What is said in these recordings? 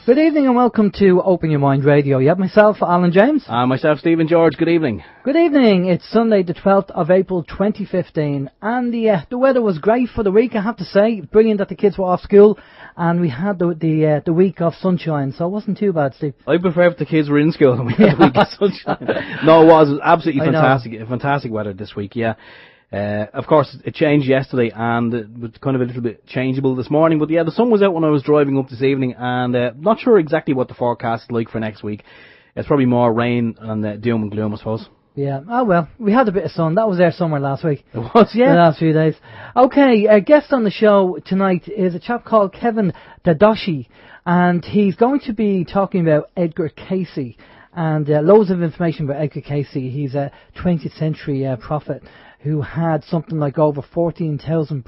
Good evening and welcome to Open Your Mind Radio. You have myself, Alan James. And myself, Stephen George. Good evening. Good evening. It's Sunday the 12th of April 2015 and the weather was great for the week, I have to say. Brilliant that the kids were off school and we had the week of sunshine, so it wasn't too bad, Steve. I prefer if the kids were in school and we had the week of sunshine. No, it was absolutely fantastic weather this week, yeah. Of course, it changed yesterday and it was kind of a little bit changeable this morning. But yeah, the sun was out when I was driving up this evening and not sure exactly what the forecast is like for next week. It's probably more rain and doom and gloom, I suppose. Yeah, oh well, we had a bit of sun. That was there somewhere last week. It was, yeah. The last few days. Okay, a guest on the show tonight is a chap called Kevin Todeschi, and he's going to be talking about Edgar Cayce and loads of information about Edgar Cayce. He's a 20th century prophet who had something like over 14,000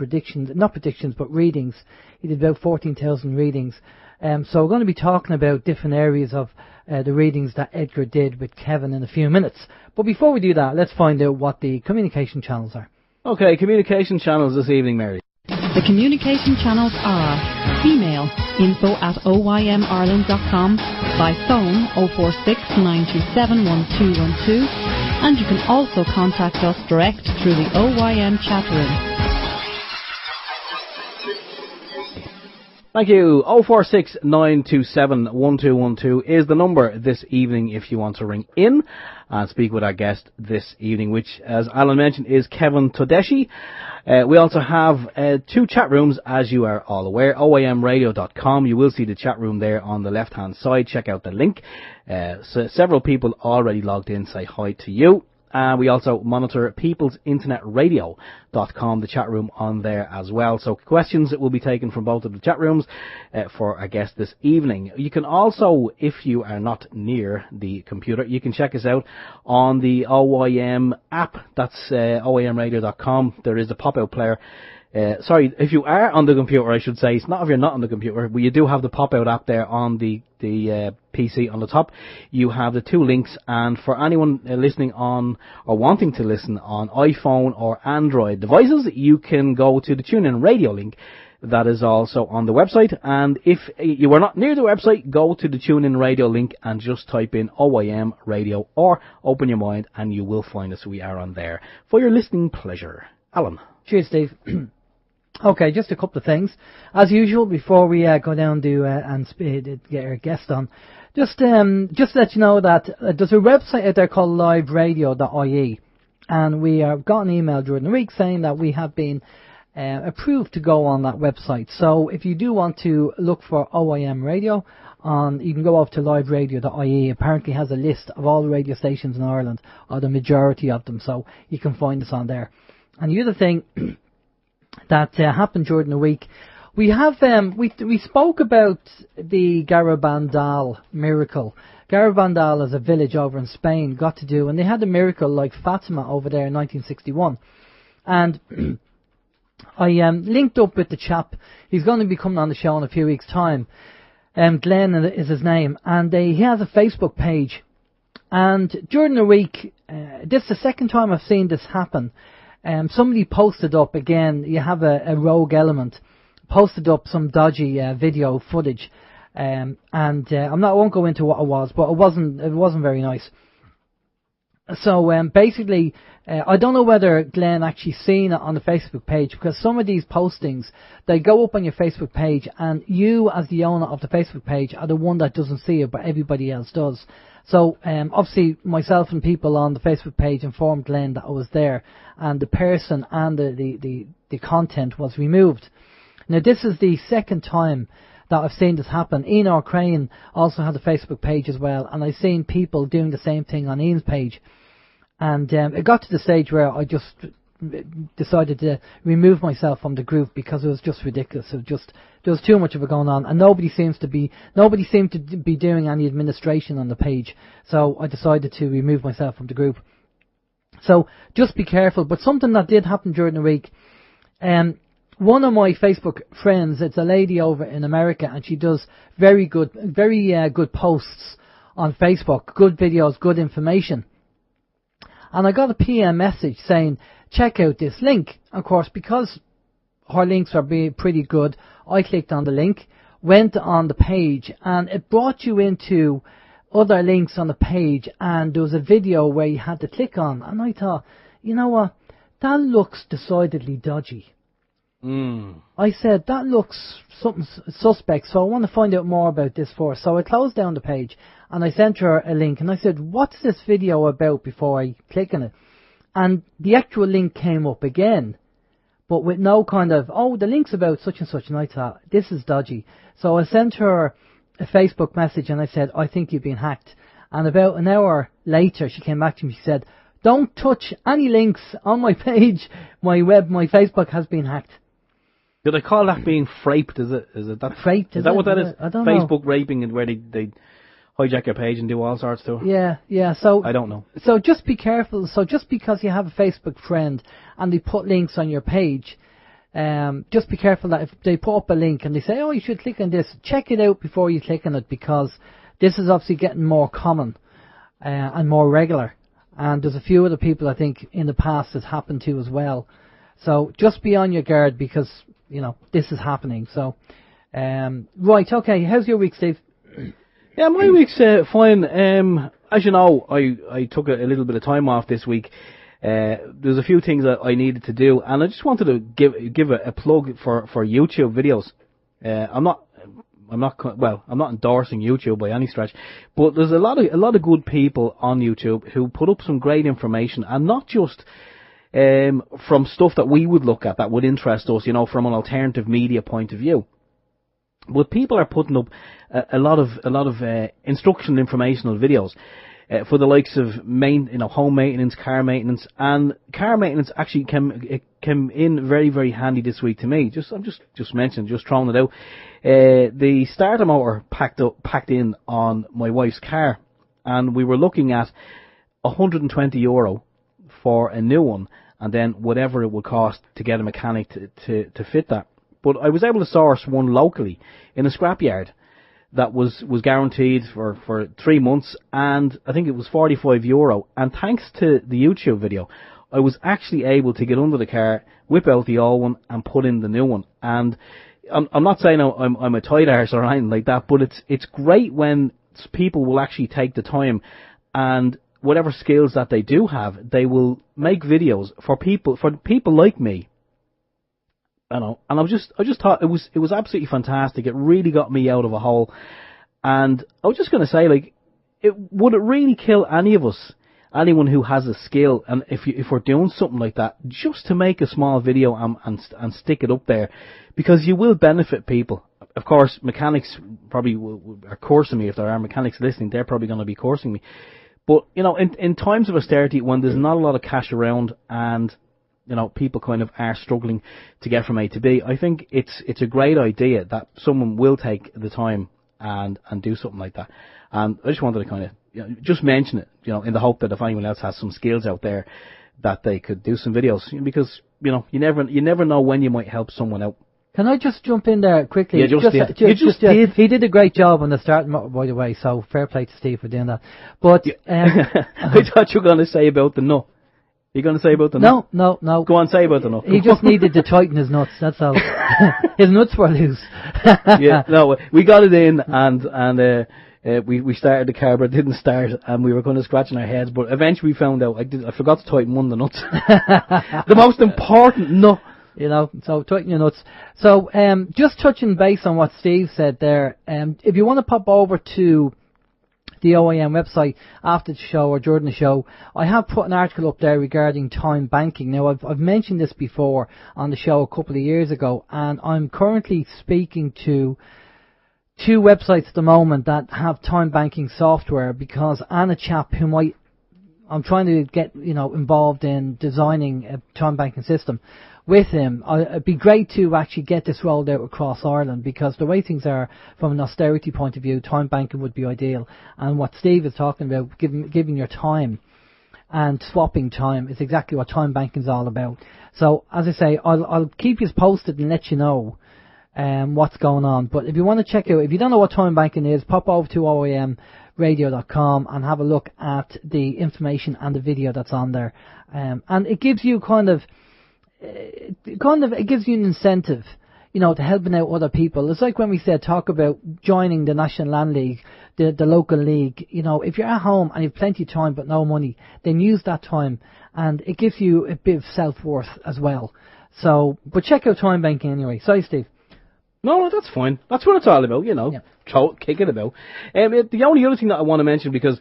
readings. He did about 14,000 readings. So we're going to be talking about different areas of the readings that Edgar did with Kevin in a few minutes. But before we do that, let's find out what the communication channels are. Okay, communication channels this evening, Mary. The communication channels are email info@oymireland.com, by phone 046 927 1212, and you can also contact us direct through the OYM chat room. Thank you. 046 927 1212 is the number this evening if you want to ring in and speak with our guest this evening, which, as Alan mentioned, is Kevin Todeschi. We also have two chat rooms, as you are all aware. OYMradio.com. You will see the chat room there on the left-hand side. Check out the link. So several people already logged in. Say hi to you. We also monitor peoplesinternetradio.com, the chat room on there as well. So questions will be taken from both of the chat rooms for our guest this evening. You can also, if you are not near the computer, you can check us out on the OYM app. That's OYMradio.com. There is a pop-out player. If you are on the computer, I should say. It's not if you're not on the computer, but you do have the pop-out app there on the PC on the top. You have the two links, and for anyone listening on or wanting to listen on iPhone or Android devices, you can go to the TuneIn Radio link. That is also on the website, and if you are not near the website, go to the TuneIn Radio link and just type in OYM Radio or Open Your Mind, and you will find us. We are on there for your listening pleasure. Alan. Cheers, Steve. Okay, just a couple of things. As usual, before we go down to and get our guest on, just to let you know that there's a website out there called liveradio.ie, and we got an email during the week saying that we have been approved to go on that website. So if you do want to look for OYM Radio, you can go over to liveradio.ie. Apparently has a list of all the radio stations in Ireland, or the majority of them, so you can find us on there. And the other thing that happened during the week, we spoke about the Garabandal miracle. Garabandal is a village over in Spain, and they had a miracle like Fatima over there in 1961. And I linked up with the chap. He's going to be coming on the show in a few weeks' time. Glenn is his name, and he has a Facebook page. And during the week, this is the second time I've seen this happen. Somebody posted up again. You have a rogue element posted up some dodgy video footage, and I won't go into what it was, but it wasn't very nice. So basically, I don't know whether Glenn actually seen it on the Facebook page, because some of these postings, they go up on your Facebook page, and you as the owner of the Facebook page are the one that doesn't see it, but everybody else does. So obviously myself and people on the Facebook page informed Glenn that I was there, and the person and the content was removed. Now this is the second time that I've seen this happen. Ian Crane also had a Facebook page as well, and I've seen people doing the same thing on Ian's page. And it got to the stage where I just decided to remove myself from the group, because it was just ridiculous. There was too much of it going on, and nobody seemed to be doing any administration on the page. So I decided to remove myself from the group. So just be careful. But something that did happen during the week, one of my Facebook friends, it's a lady over in America, and she does very good posts on Facebook, good videos, good information. And I got a PM message saying, check out this link. Of course, because her links are pretty good, I clicked on the link, went on the page, and it brought you into other links on the page, and there was a video where you had to click on, and I thought, you know what, that looks decidedly dodgy. I said, that looks something suspect, so I want to find out more about this first. So I closed down the page, and I sent her a link, and I said, what's this video about before I click on it? And the actual link came up again, but with no kind of, oh, the link's about such and such, and I thought, this is dodgy. So I sent her a Facebook message, and I said, I think you've been hacked. And about an hour later, she came back to me, she said, don't touch any links on my page, my Facebook has been hacked. Do they call that being fraped? Is it that? Fraped? Is that what that is? I don't Facebook know. raping, and where they hijack your page and do all sorts to it? Yeah. So I don't know. So just be careful. So just because you have a Facebook friend and they put links on your page, just be careful that if they put up a link and they say, oh, you should click on this, check it out before you click on it, because this is obviously getting more common and more regular. And there's a few other people I think in the past has happened to as well. So just be on your guard, because you know this is happening. So right, okay. How's your week, Steve? Yeah, my week's fine. As you know, I took a little bit of time off this week. There's a few things that I needed to do, and I just wanted to give a plug for YouTube videos. I'm not endorsing YouTube by any stretch, but there's a lot of good people on YouTube who put up some great information, and not just from stuff that we would look at that would interest us, you know, from an alternative media point of view. But people are putting up a lot of instructional, informational videos for the likes of home maintenance, car maintenance, and car maintenance actually came in very, very handy this week to me. I'm just mentioning, just throwing it out. The starter motor packed in on my wife's car, and we were looking at €120 for a new one, and then whatever it would cost to get a mechanic to fit that. But I was able to source one locally in a scrapyard that was guaranteed for 3 months, and I think it was €45. And thanks to the YouTube video, I was actually able to get under the car, whip out the old one, and put in the new one. And I'm not saying I'm a tight arse or anything like that, but it's great when people will actually take the time, and whatever skills that they do have, they will make videos for people like me. I know, and I just thought it was absolutely fantastic. It really got me out of a hole, and I was just going to say, like, would it really kill any of us, anyone who has a skill, and if we're doing something like that, just to make a small video and stick it up there, because you will benefit people. Of course, mechanics probably are coursing me. If there are mechanics listening, they're probably going to be coursing me. But you know, in times of austerity, when there's not a lot of cash around, and you know, people kind of are struggling to get from A to B, I think it's a great idea that someone will take the time and do something like that. And I just wanted to kind of just mention it, you know, in the hope that if anyone else has some skills out there, that they could do some videos, because you know, you never know when you might help someone out. Can I just jump in there quickly? Yeah, you just did. He did a great job on the start, by the way, so fair play to Steve for doing that. But I thought you were going to say about the nut. You're going to say about the nut? No. Go on, say about the nut. He just needed to tighten his nuts, that's all. His nuts were loose. Yeah, no, we got it in, and we started the car, but it didn't start, and we were kind of scratching our heads, but eventually we found out I forgot to tighten one of the nuts. The most important nut. You know, so tighten your nuts. So, just touching base on what Steve said there, if you want to pop over to the OYM website after the show or during the show, I have put an article up there regarding time banking. Now, I've mentioned this before on the show a couple of years ago, and I'm currently speaking to 2 websites at the moment that have time banking software, because I'm a chap who I'm trying to get, you know, involved in designing a time banking system with him. It'd be great to actually get this rolled out across Ireland, because the way things are from an austerity point of view, time banking would be ideal. And what Steve is talking about, giving your time and swapping time, is exactly what time banking is all about. So, as I say, I'll keep you posted and let you know what's going on. But if you want to check out, if you don't know what time banking is, pop over to OYMradio.com and have a look at the information and the video that's on there. And it gives you it gives you an incentive. to helping out other people. It's like when we said talk about joining the National Land League, the local league. If you're at home and you've plenty of time but no money, then use that time, and it gives you a bit of self-worth as well. So, but check out time banking anyway. Sorry, Steve. No, that's fine. That's what it's all about, Yeah. Kick it about. The only other thing that I want to mention, because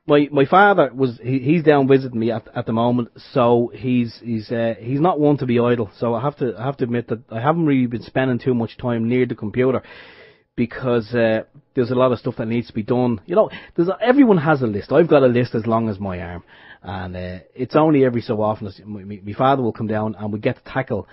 my father he's down visiting me at the moment, so he's not one to be idle. So I have to admit that I haven't really been spending too much time near the computer, because there's a lot of stuff that needs to be done. Everyone has a list. I've got a list as long as my arm, and it's only every so often that my father will come down and we get to tackle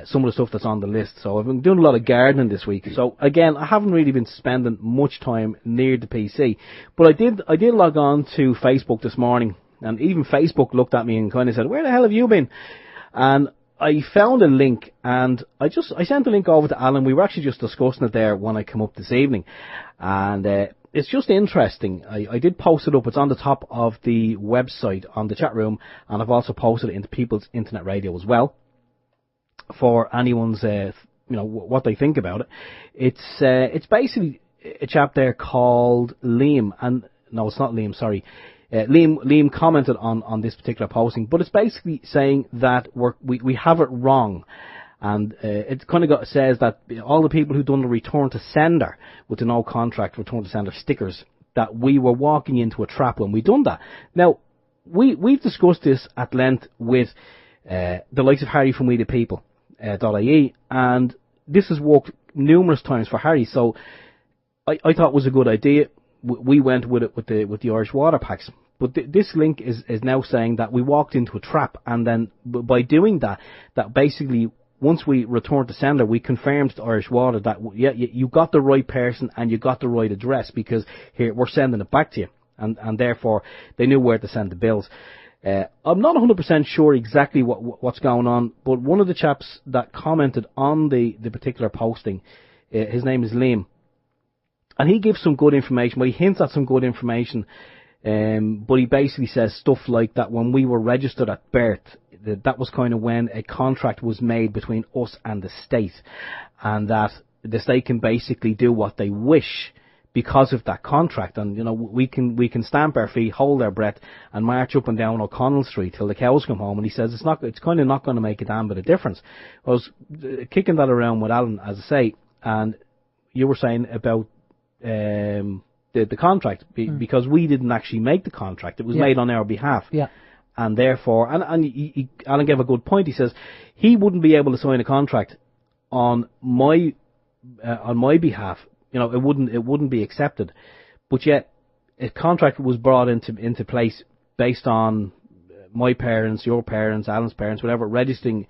some of the stuff that's on the list. So I've been doing a lot of gardening this week. So again, I haven't really been spending much time near the PC, but I did log on to Facebook this morning, and even Facebook looked at me and kind of said, "Where the hell have you been?" And I found a link, and I sent the link over to Alan. We were actually just discussing it there when I come up this evening, and it's just interesting. I did post it up. It's on the top of the website on the chat room, and I've also posted it into People's Internet Radio as well, for anyone's what they think about it. It's basically a chap there called Liam, and no, it's not Liam, sorry. Liam commented on this particular posting, but it's basically saying that we have it wrong, and it kind of says that all the people who've done the return to sender with the no contract return to sender stickers, that we were walking into a trap when we done that. Now we've discussed this at length with the likes of Harry from We the People .ie, and this has worked numerous times for Harry. So I thought it was a good idea. We went with it with the Irish water packs. But this link is now saying that we walked into a trap, and then by doing that basically once we returned to sender, we confirmed to Irish Water that you got the right person and you got the right address, because here we're sending it back to you, and therefore they knew where to send the bills. I'm not 100% sure exactly what's going on, but one of the chaps that commented on the particular posting, his name is Liam, and he gives some good information. Well, he hints at some good information, but he basically says stuff like that when we were registered at birth, that was kind of when a contract was made between us and the state, and that the state can basically do what they wish because of that contract. And we can stamp our feet, hold our breath, and march up and down O'Connell Street till the cows come home. And he says it's kind of not going to make a damn bit of difference. I was kicking that around with Alan, as I say, and you were saying about the contract, because we didn't actually make the contract. It was made on our behalf. Yeah. And therefore, and Alan gave a good point. He says he wouldn't be able to sign a contract on my behalf. It wouldn't be accepted. But yet, a contract was brought into place based on my parents, your parents, Alan's parents, whatever, registering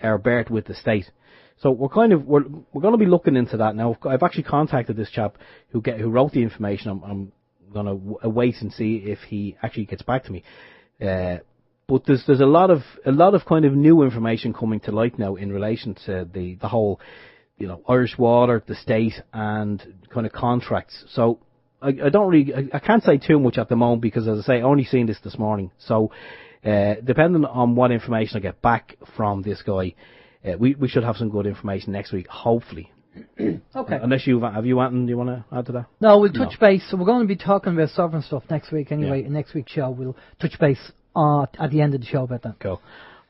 our birth with the state. So we're going to be looking into that now. I've actually contacted this chap who wrote the information. I'm going to wait and see if he actually gets back to me. But there's a lot of kind of new information coming to light now in relation to the whole, Irish Water, the state, and kind of contracts. So I can't say too much at the moment, because, as I say, I only seen this morning. So depending on what information I get back from this guy, we should have some good information next week, hopefully. Okay. Unless have you anything you want to add to that? No, we'll touch base. So we're going to be talking about sovereign stuff next week anyway. In next week's show, we'll touch base at the end of the show about that. Cool.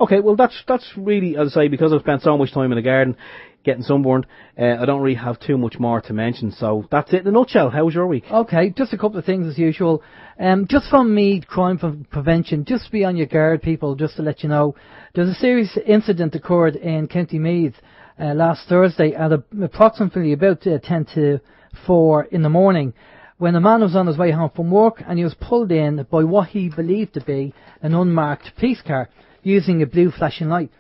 Okay, well that's really, as I say, because I've spent so much time in the garden getting sunburned, I don't really have too much more to mention. So that's it in a nutshell. How was your week? Okay, just a couple of things as usual. Just from me, crime prevention, just be on your guard, people, just to let you know. There's a serious incident occurred in County Meath last Thursday at approximately about 10 to 4 in the morning, when a man was on his way home from work, and he was pulled in by what he believed to be an unmarked police car using a blue flashing light.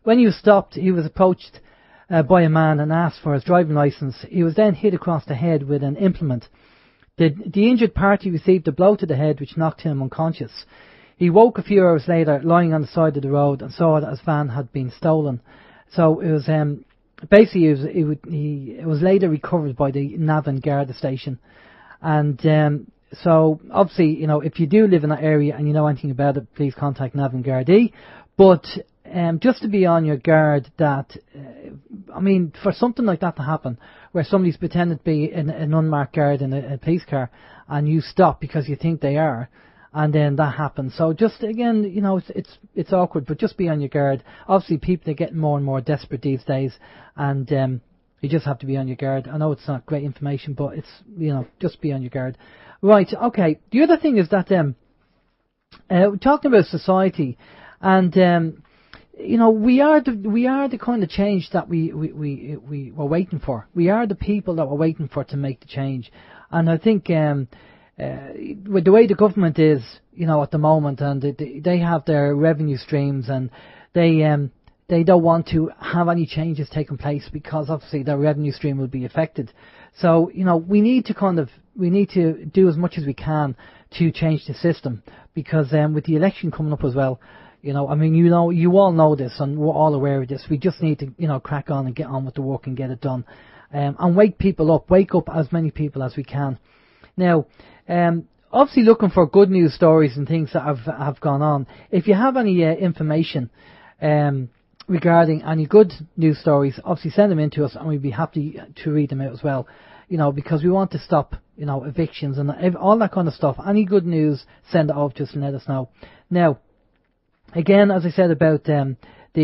When he was stopped, he was approached by a man and asked for his driving licence. He was then hit across the head with an implement. The injured party received a blow to the head which knocked him unconscious. He woke a few hours later lying on the side of the road and saw that his van had been stolen. So it was basically it was later recovered by the Navan Garda station. And so obviously, if you do live in that area and you know anything about it, please contact Navan Gardaí. But just to be on your guard that, I mean, for something like that to happen, where somebody's pretending to be an unmarked guard in a police car, and you stop because you think they are, and then that happens. So just again, you know, it's awkward, but just be on your guard. Obviously, people are getting more and more desperate these days, and you just have to be on your guard. I know it's not great information, but it's, you know, just be on your guard. Right, okay. The other thing is that talking about society, and you know, we are the kind of change that we were waiting for. We are the people that we're waiting for to make the change. And I think with the way the government is, you know, at the moment, and they have their revenue streams, and they don't want to have any changes taking place because obviously their revenue stream will be affected. So, you know, we need to do as much as we can to change the system, because with the election coming up as well, you know, I mean, you all know this, and we're all aware of this. We just need to, you know, crack on and get on with the work and get it done, and wake up as many people as we can. Now, obviously looking for good news stories and things that have gone on. If you have any information regarding any good news stories, obviously send them in to us, and we'd be happy to read them out as well. You know, because we want to stop, you know, evictions and all that kind of stuff. Any good news, send it off to us and let us know. Now, again, as I said about the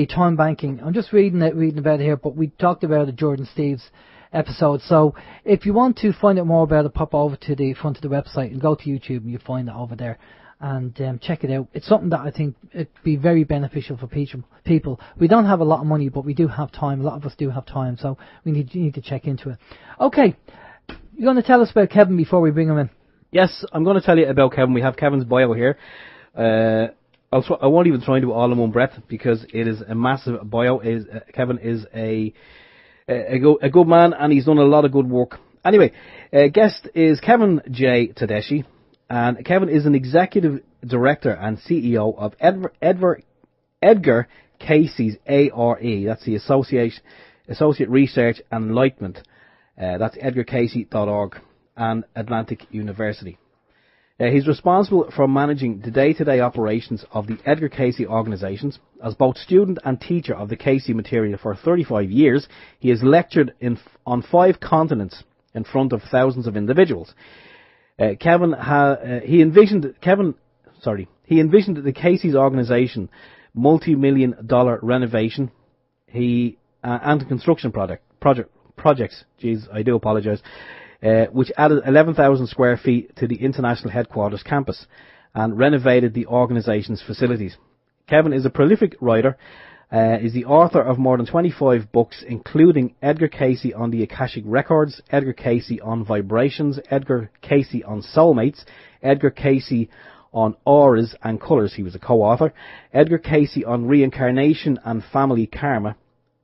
time banking, I'm just reading about it here, but we talked about it Jordan Steve's episode. So if you want to find out more about it, pop over to the front of the website and go to YouTube, and you'll find it over there. And check it out. It's something that I think it'd be very beneficial for people. We don't have a lot of money, but we do have time. A lot of us do have time, so we need to check into it. Okay, you're going to tell us about Kevin before we bring him in? Yes, I'm going to tell you about Kevin. We have Kevin's bio here. I won't even try and do it all in one breath, because it is a massive bio. Kevin is a good man, and he's done a lot of good work. Anyway, guest is Kevin J. Todeschi. And Kevin is an executive director and CEO of Edgar Cayce's ARE. That's the Associate Research and Enlightenment. That's edgarcayce.org and Atlantic University. He's responsible for managing the day-to-day operations of the Edgar Cayce organisations. As both student and teacher of the Cayce material for 35 years, he has lectured on 5 continents in front of thousands of individuals. He envisioned the Cayce's organisation multi-million-dollar renovation and construction projects. Jeez, I do apologise. Which added 11,000 square feet to the international headquarters campus and renovated the organisation's facilities. Kevin is a prolific writer. Is the author of more than 25 books, including Edgar Cayce on the Akashic Records, Edgar Cayce on Vibrations, Edgar Cayce on Soulmates, Edgar Cayce on Auras and Colours, he was a co-author, Edgar Cayce on Reincarnation and Family Karma,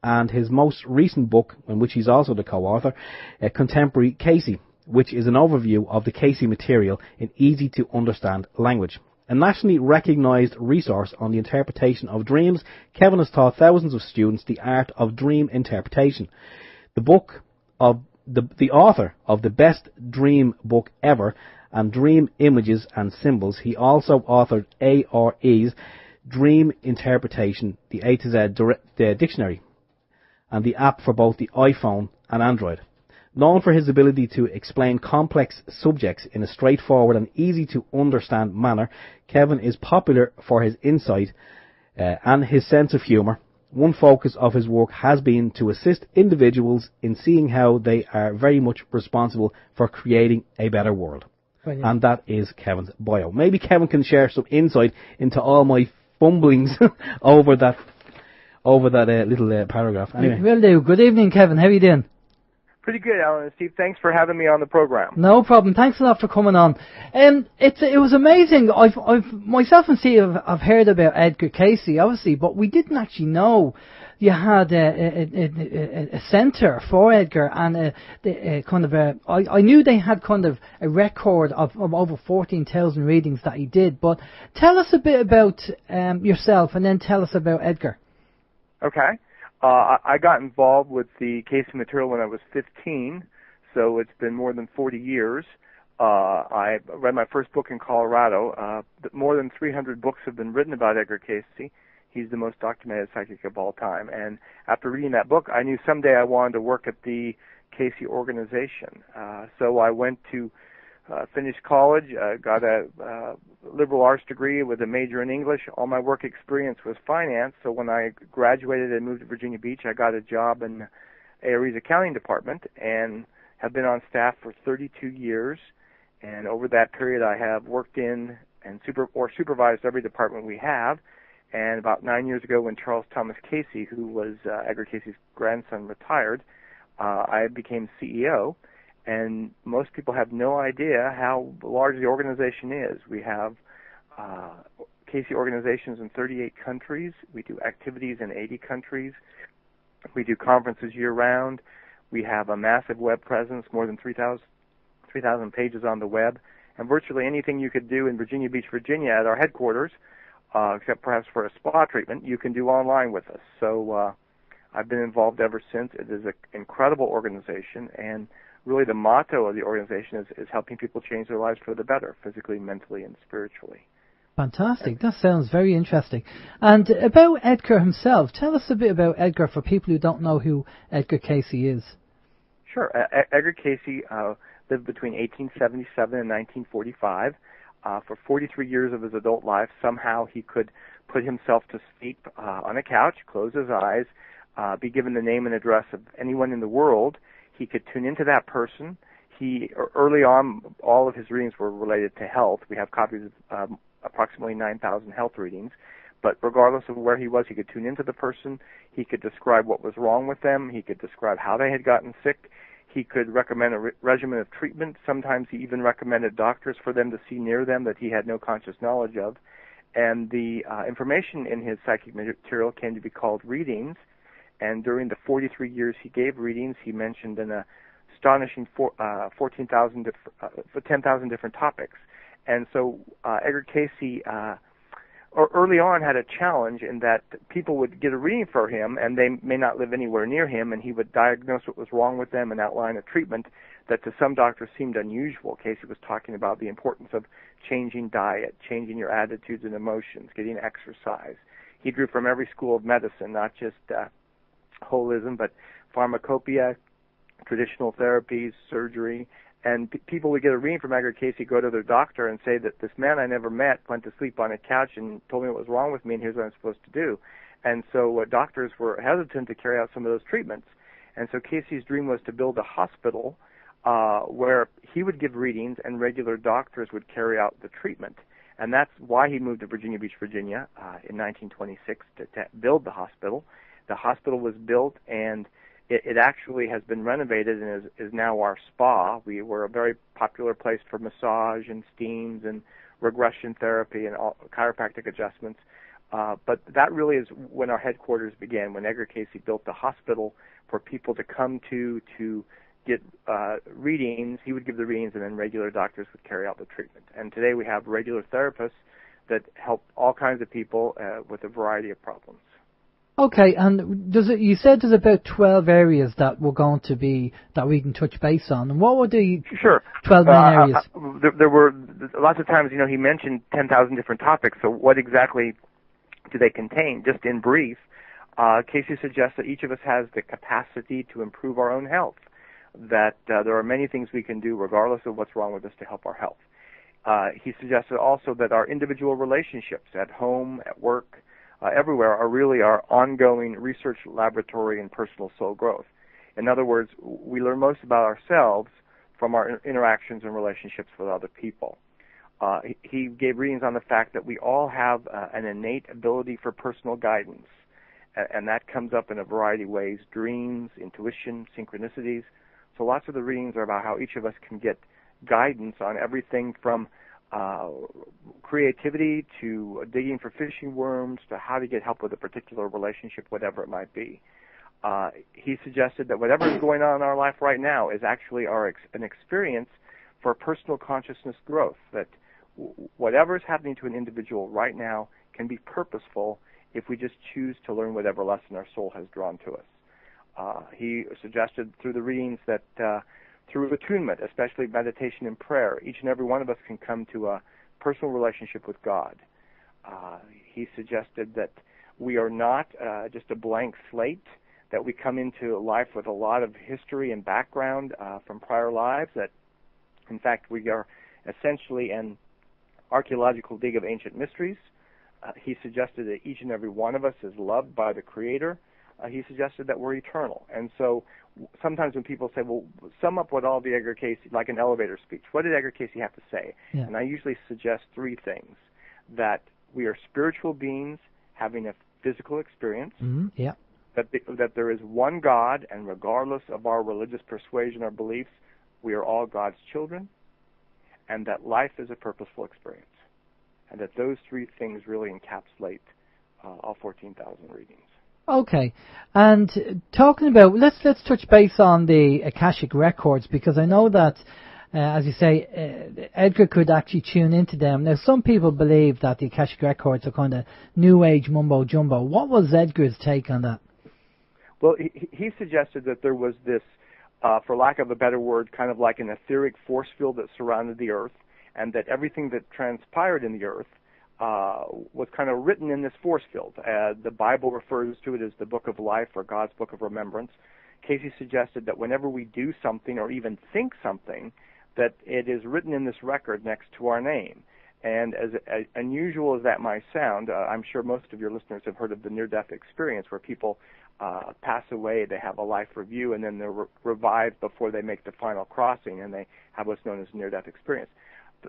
and his most recent book, in which he's also the co-author, Contemporary Cayce, which is an overview of the Cayce material in easy-to-understand language. A nationally recognised resource on the interpretation of dreams, Kevin has taught thousands of students the art of dream interpretation. The author of the best dream book ever and Dream Images and Symbols, he also authored ARE's Dream Interpretation, the A to Z Dictionary, and the app for both the iPhone and Android. Known for his ability to explain complex subjects in a straightforward and easy-to-understand manner, Kevin is popular for his insight and his sense of humour. One focus of his work has been to assist individuals in seeing how they are very much responsible for creating a better world. Brilliant. And that is Kevin's bio. Maybe Kevin can share some insight into all my fumblings over that little paragraph. Anyway. Will do. Good evening, Kevin. How are you doing? Pretty good, Alan and Steve. Thanks for having me on the program. No problem. Thanks a lot for coming on. It was amazing. I've myself and Steve have heard about Edgar Cayce, obviously, but we didn't actually know you had a centre for Edgar and I knew they had kind of a record of over 14,000 readings that he did. But tell us a bit about yourself, and then tell us about Edgar. Okay. I got involved with the Cayce material when I was 15, so it's been more than 40 years. I read my first book in Colorado. More than 300 books have been written about Edgar Cayce. He's the most documented psychic of all time. And after reading that book, I knew someday I wanted to work at the Casey organization. So I went to finish college, got a liberal arts degree with a major in English. All my work experience was finance, so when I graduated and moved to Virginia Beach, I got a job in ARE's accounting department and have been on staff for 32 years. And over that period, I have worked in and supervised every department we have. And about 9 years ago, when Charles Thomas Casey, who was Edgar Casey's grandson, retired, I became CEO. And most people have no idea how large the organization is. We have Casey organizations in 38 countries. We do activities in 80 countries. We do conferences year-round. We have a massive web presence, more than 3,000 pages on the web. And virtually anything you could do in Virginia Beach, Virginia at our headquarters, except perhaps for a spa treatment, you can do online with us. So I've been involved ever since. It is an incredible organization, and really the motto of the organization is helping people change their lives for the better, physically, mentally, and spiritually. Fantastic. That sounds very interesting. And about Edgar himself, tell us a bit about Edgar for people who don't know who Edgar Casey is. Sure. Edgar Casey lived between 1877 and 1945. For 43 years of his adult life, somehow he could put himself to sleep on a couch, close his eyes, be given the name and address of anyone in the world. He could tune into that person. Early on, all of his readings were related to health. We have copies of approximately 9,000 health readings. But regardless of where he was, he could tune into the person. He could describe what was wrong with them. He could describe how they had gotten sick. He could recommend a regimen of treatment. Sometimes he even recommended doctors for them to see near them that he had no conscious knowledge of. And the information in his psychic material came to be called readings. And during the 43 years he gave readings, he mentioned an astonishing 10,000 different topics. And so Edgar Casey early on had a challenge in that people would get a reading for him, and they may not live anywhere near him, and he would diagnose what was wrong with them and outline a treatment that to some doctors seemed unusual. Casey was talking about the importance of changing diet, changing your attitudes and emotions, getting exercise. He drew from every school of medicine, not just holism, but pharmacopoeia, traditional therapies, surgery. And people would get a reading from Edgar Casey, go to their doctor and say that this man I never met went to sleep on a couch and told me what was wrong with me, and here's what I'm supposed to do. And so doctors were hesitant to carry out some of those treatments. And so Casey's dream was to build a hospital where he would give readings and regular doctors would carry out the treatment. And that's why he moved to Virginia Beach, Virginia in 1926 to build the hospital. The hospital was built, and it actually has been renovated and is now our spa. We were a very popular place for massage and steams and regression therapy and all chiropractic adjustments. But that really is when our headquarters began, when Edgar Casey built the hospital for people to come to get readings. He would give the readings, and then regular doctors would carry out the treatment. And today we have regular therapists that help all kinds of people with a variety of problems. Okay, and you said there's about 12 areas that we're going to be, that we can touch base on. And what were the 12 main areas? There were lots of times, he mentioned 10,000 different topics. So what exactly do they contain? Just in brief, Casey suggests that each of us has the capacity to improve our own health, that there are many things we can do regardless of what's wrong with us to help our health. He suggested also that our individual relationships at home, at work, everywhere are really our ongoing research laboratory and personal soul growth. In other words, we learn most about ourselves from our interactions and relationships with other people. He gave readings on the fact that we all have an innate ability for personal guidance, and that comes up in a variety of ways: dreams, intuition, synchronicities. So lots of the readings are about how each of us can get guidance on everything from creativity to digging for fishing worms to how to get help with a particular relationship, whatever it might be. He suggested that whatever is going on in our life right now is actually an experience for personal consciousness growth, that whatever is happening to an individual right now can be purposeful if we just choose to learn whatever lesson our soul has drawn to us. He suggested through the readings that through attunement, especially meditation and prayer, each and every one of us can come to a personal relationship with God. He suggested that we are not just a blank slate, that we come into life with a lot of history and background from prior lives, that in fact we are essentially an archaeological dig of ancient mysteries. He suggested that each and every one of us is loved by the Creator. He suggested that we're eternal. And so sometimes when people say, well, sum up what all the Edgar Cayce, like an elevator speech, what did Edgar Cayce have to say? Yeah. And I usually suggest three things: that we are spiritual beings having a physical experience, Yeah. that there is one God, and regardless of our religious persuasion or beliefs, we are all God's children, and that life is a purposeful experience. And that those three things really encapsulate all 14,000 readings. Okay, and talking about, let's touch base on the Akashic records, because I know that, as you say, Edgar could actually tune into them. Now, some people believe that the Akashic records are kind of New Age mumbo jumbo. What was Edgar's take on that? Well, he suggested that there was this, for lack of a better word, kind of like an etheric force field that surrounded the Earth, and that everything that transpired in the Earth was kind of written in this force field. The Bible refers to it as the Book of Life, or God's Book of Remembrance. Casey suggested that whenever we do something or even think something, that it is written in this record next to our name. And as unusual as that might sound, I'm sure most of your listeners have heard of the near-death experience, where people pass away, they have a life review, and then they're revived before they make the final crossing, and they have what's known as near-death experience.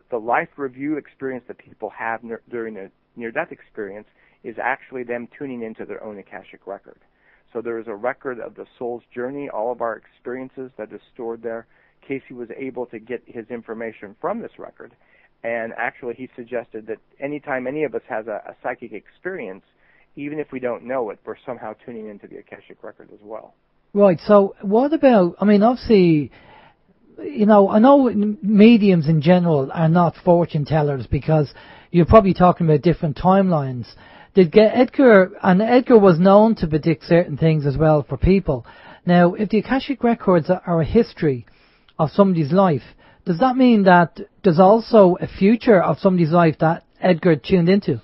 The life review experience that people have during a near-death experience is actually them tuning into their own Akashic record. So there is a record of the soul's journey, all of our experiences that is stored there. Casey was able to get his information from this record, and actually he suggested that anytime any of us has a psychic experience, even if we don't know it, we're somehow tuning into the Akashic record as well. Right, so what about, I mean, obviously, you know, I know mediums in general are not fortune tellers, because you're probably talking about different timelines. Edgar was known to predict certain things as well for people. Now, if the Akashic records are a history of somebody's life, does that mean that there's also a future of somebody's life that Edgar tuned into?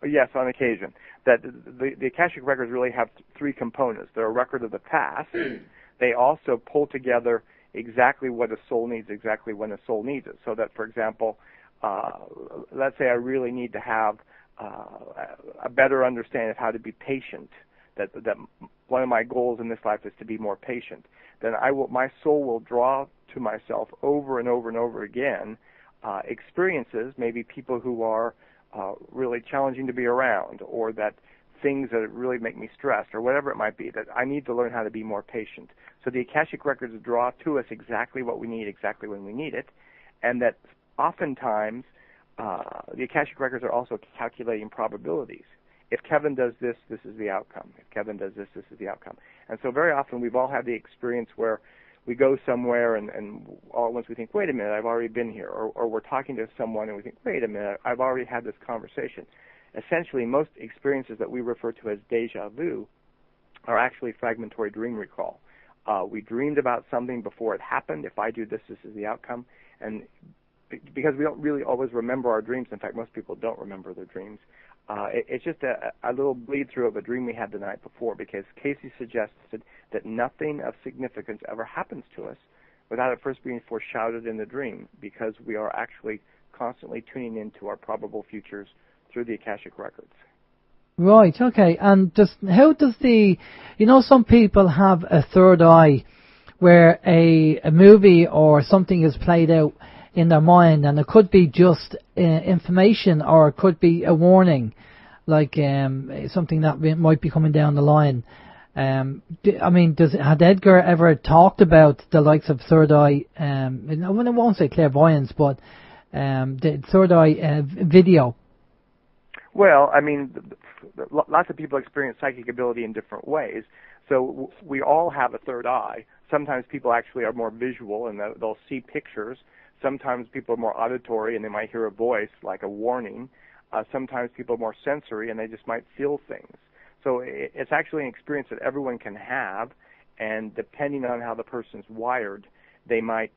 Yes, on occasion. That the Akashic records really have three components. They're a record of the past. They also pull together exactly what a soul needs, exactly when a soul needs it. So that, for example, let's say I really need to have a better understanding of how to be patient. That one of my goals in this life is to be more patient. Then my soul will draw to myself over and over and over again experiences, maybe people who are really challenging to be around, or that things that really make me stressed, or whatever it might be, that I need to learn how to be more patient. So the Akashic records draw to us exactly what we need, exactly when we need it, and that oftentimes the Akashic records are also calculating probabilities. If Kevin does this, this is the outcome. If Kevin does this, this is the outcome. And so very often we've all had the experience where we go somewhere and all at once we think, wait a minute, I've already been here. Or we're talking to someone and we think, wait a minute, I've already had this conversation. Essentially, most experiences that we refer to as deja vu are actually fragmentary dream recall. We dreamed about something before it happened. If I do this, this is the outcome. And because we don't really always remember our dreams, in fact, most people don't remember their dreams, it's just a little bleed-through of a dream we had the night before, because Casey suggested that nothing of significance ever happens to us without it first being foreshadowed in the dream, because we are actually constantly tuning into our probable futures through the Akashic records. Right, okay. And how does some people have a third eye where a movie or something is played out in their mind, and it could be just information, or it could be a warning, like something that might be coming down the line. Had Edgar ever talked about the likes of third eye, I won't say clairvoyance, but the third eye video? Well, I mean, lots of people experience psychic ability in different ways. So we all have a third eye. Sometimes people actually are more visual and they'll see pictures. Sometimes people are more auditory and they might hear a voice like a warning. Sometimes people are more sensory and they just might feel things. So it's actually an experience that everyone can have, and depending on how the person's wired, they might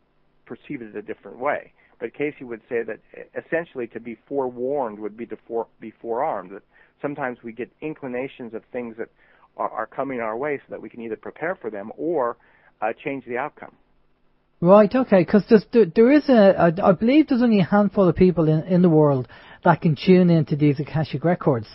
perceive it a different way. But Casey would say that essentially to be forewarned would be to be forearmed. sometimes we get inclinations of things that are coming our way so that we can either prepare for them or change the outcome. Right, okay, because there is I believe there's only a handful of people in the world that can tune into these Akashic records,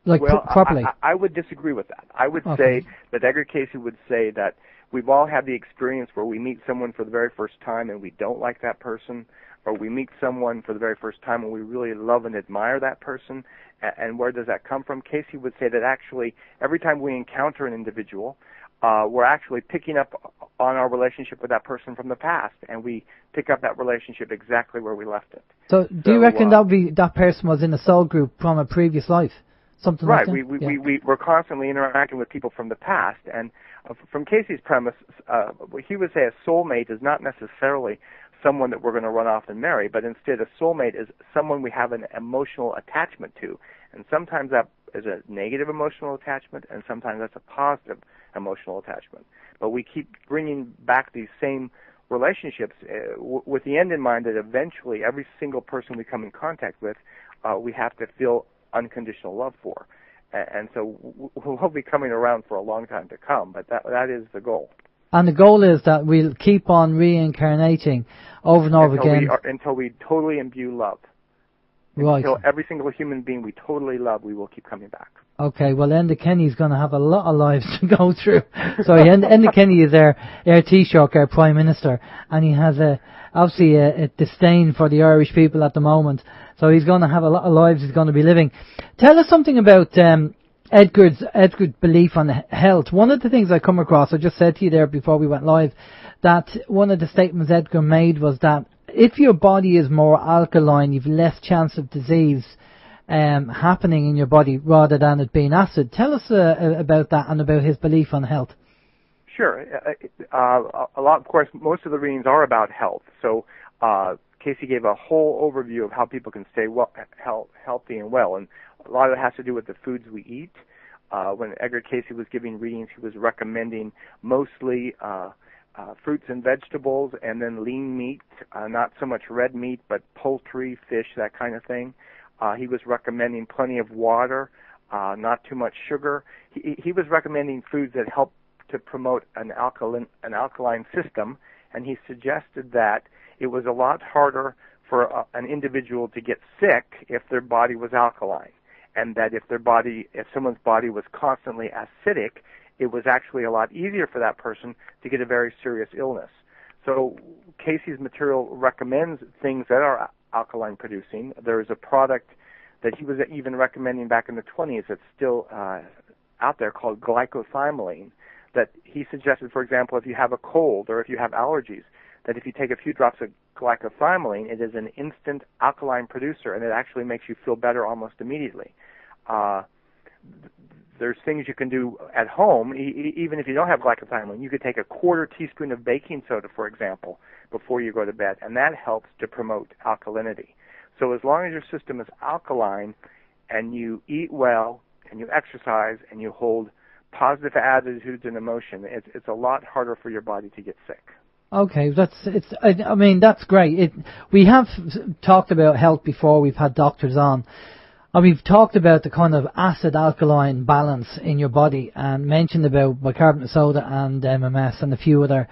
like properly. I would disagree with that. I would say that Edgar Casey would say that we've all had the experience where we meet someone for the very first time and we don't like that person, or we meet someone for the very first time and we really love and admire that person, and where does that come from? Casey would say that actually every time we encounter an individual, we're actually picking up on our relationship with that person from the past, and we pick up that relationship exactly where we left it. So do you reckon that person was in a soul group from a previous life? Something right. Like that? We're constantly interacting with people from the past, and from Casey's premise, he would say a soulmate is not necessarily someone that we're going to run off and marry, but instead a soulmate is someone we have an emotional attachment to, and sometimes that is a negative emotional attachment, and sometimes that's a positive emotional attachment. But we keep bringing back these same relationships with the end in mind that eventually every single person we come in contact with, we have to feel unconditional love for. And so we'll be coming around for a long time to come, but that is the goal. And the goal is that we'll keep on reincarnating over and over again. Until we totally imbue love. Right. Until every single human being we totally love, we will keep coming back. Okay, well, Enda Kenny's going to have a lot of lives to go through. Sorry, Enda Kenny is our Taoiseach, our Prime Minister, and he has obviously a disdain for the Irish people at the moment. So he's going to have a lot of lives he's going to be living. Tell us something about Edgar's belief on health. One of the things I come across, I just said to you there before we went live, that one of the statements Edgar made was that if your body is more alkaline, you've less chance of disease happening in your body rather than it being acid. Tell us about that and about his belief on health. Sure. A lot, of course, most of the readings are about health. So Casey gave a whole overview of how people can stay healthy and well, and a lot of it has to do with the foods we eat. When Edgar Casey was giving readings, he was recommending mostly fruits and vegetables, and then lean meat, not so much red meat, but poultry, fish, that kind of thing. He was recommending plenty of water, not too much sugar. He was recommending foods that help to promote an alkaline system, and he suggested that it was a lot harder for an individual to get sick if their body was alkaline, and that if someone's body was constantly acidic, it was actually a lot easier for that person to get a very serious illness. So Casey's material recommends things that are alkaline producing. There is a product that he was even recommending back in the 20s that's still out there called glycosymphene, that he suggested, for example, if you have a cold or if you have allergies, that if you take a few drops of glycosymphene, it is an instant alkaline producer, and it actually makes you feel better almost immediately. There's things you can do at home, even if you don't have glycosymphene. You could take a quarter teaspoon of baking soda, for example, before you go to bed, and that helps to promote alkalinity. So as long as your system is alkaline and you eat well and you exercise and you hold positive attitudes and emotion, it's a lot harder for your body to get sick. Okay, I mean, that's great. We have talked about health before. We've had doctors on. And we've talked about the kind of acid-alkaline balance in your body and mentioned about bicarbonate of soda and MMS and a few other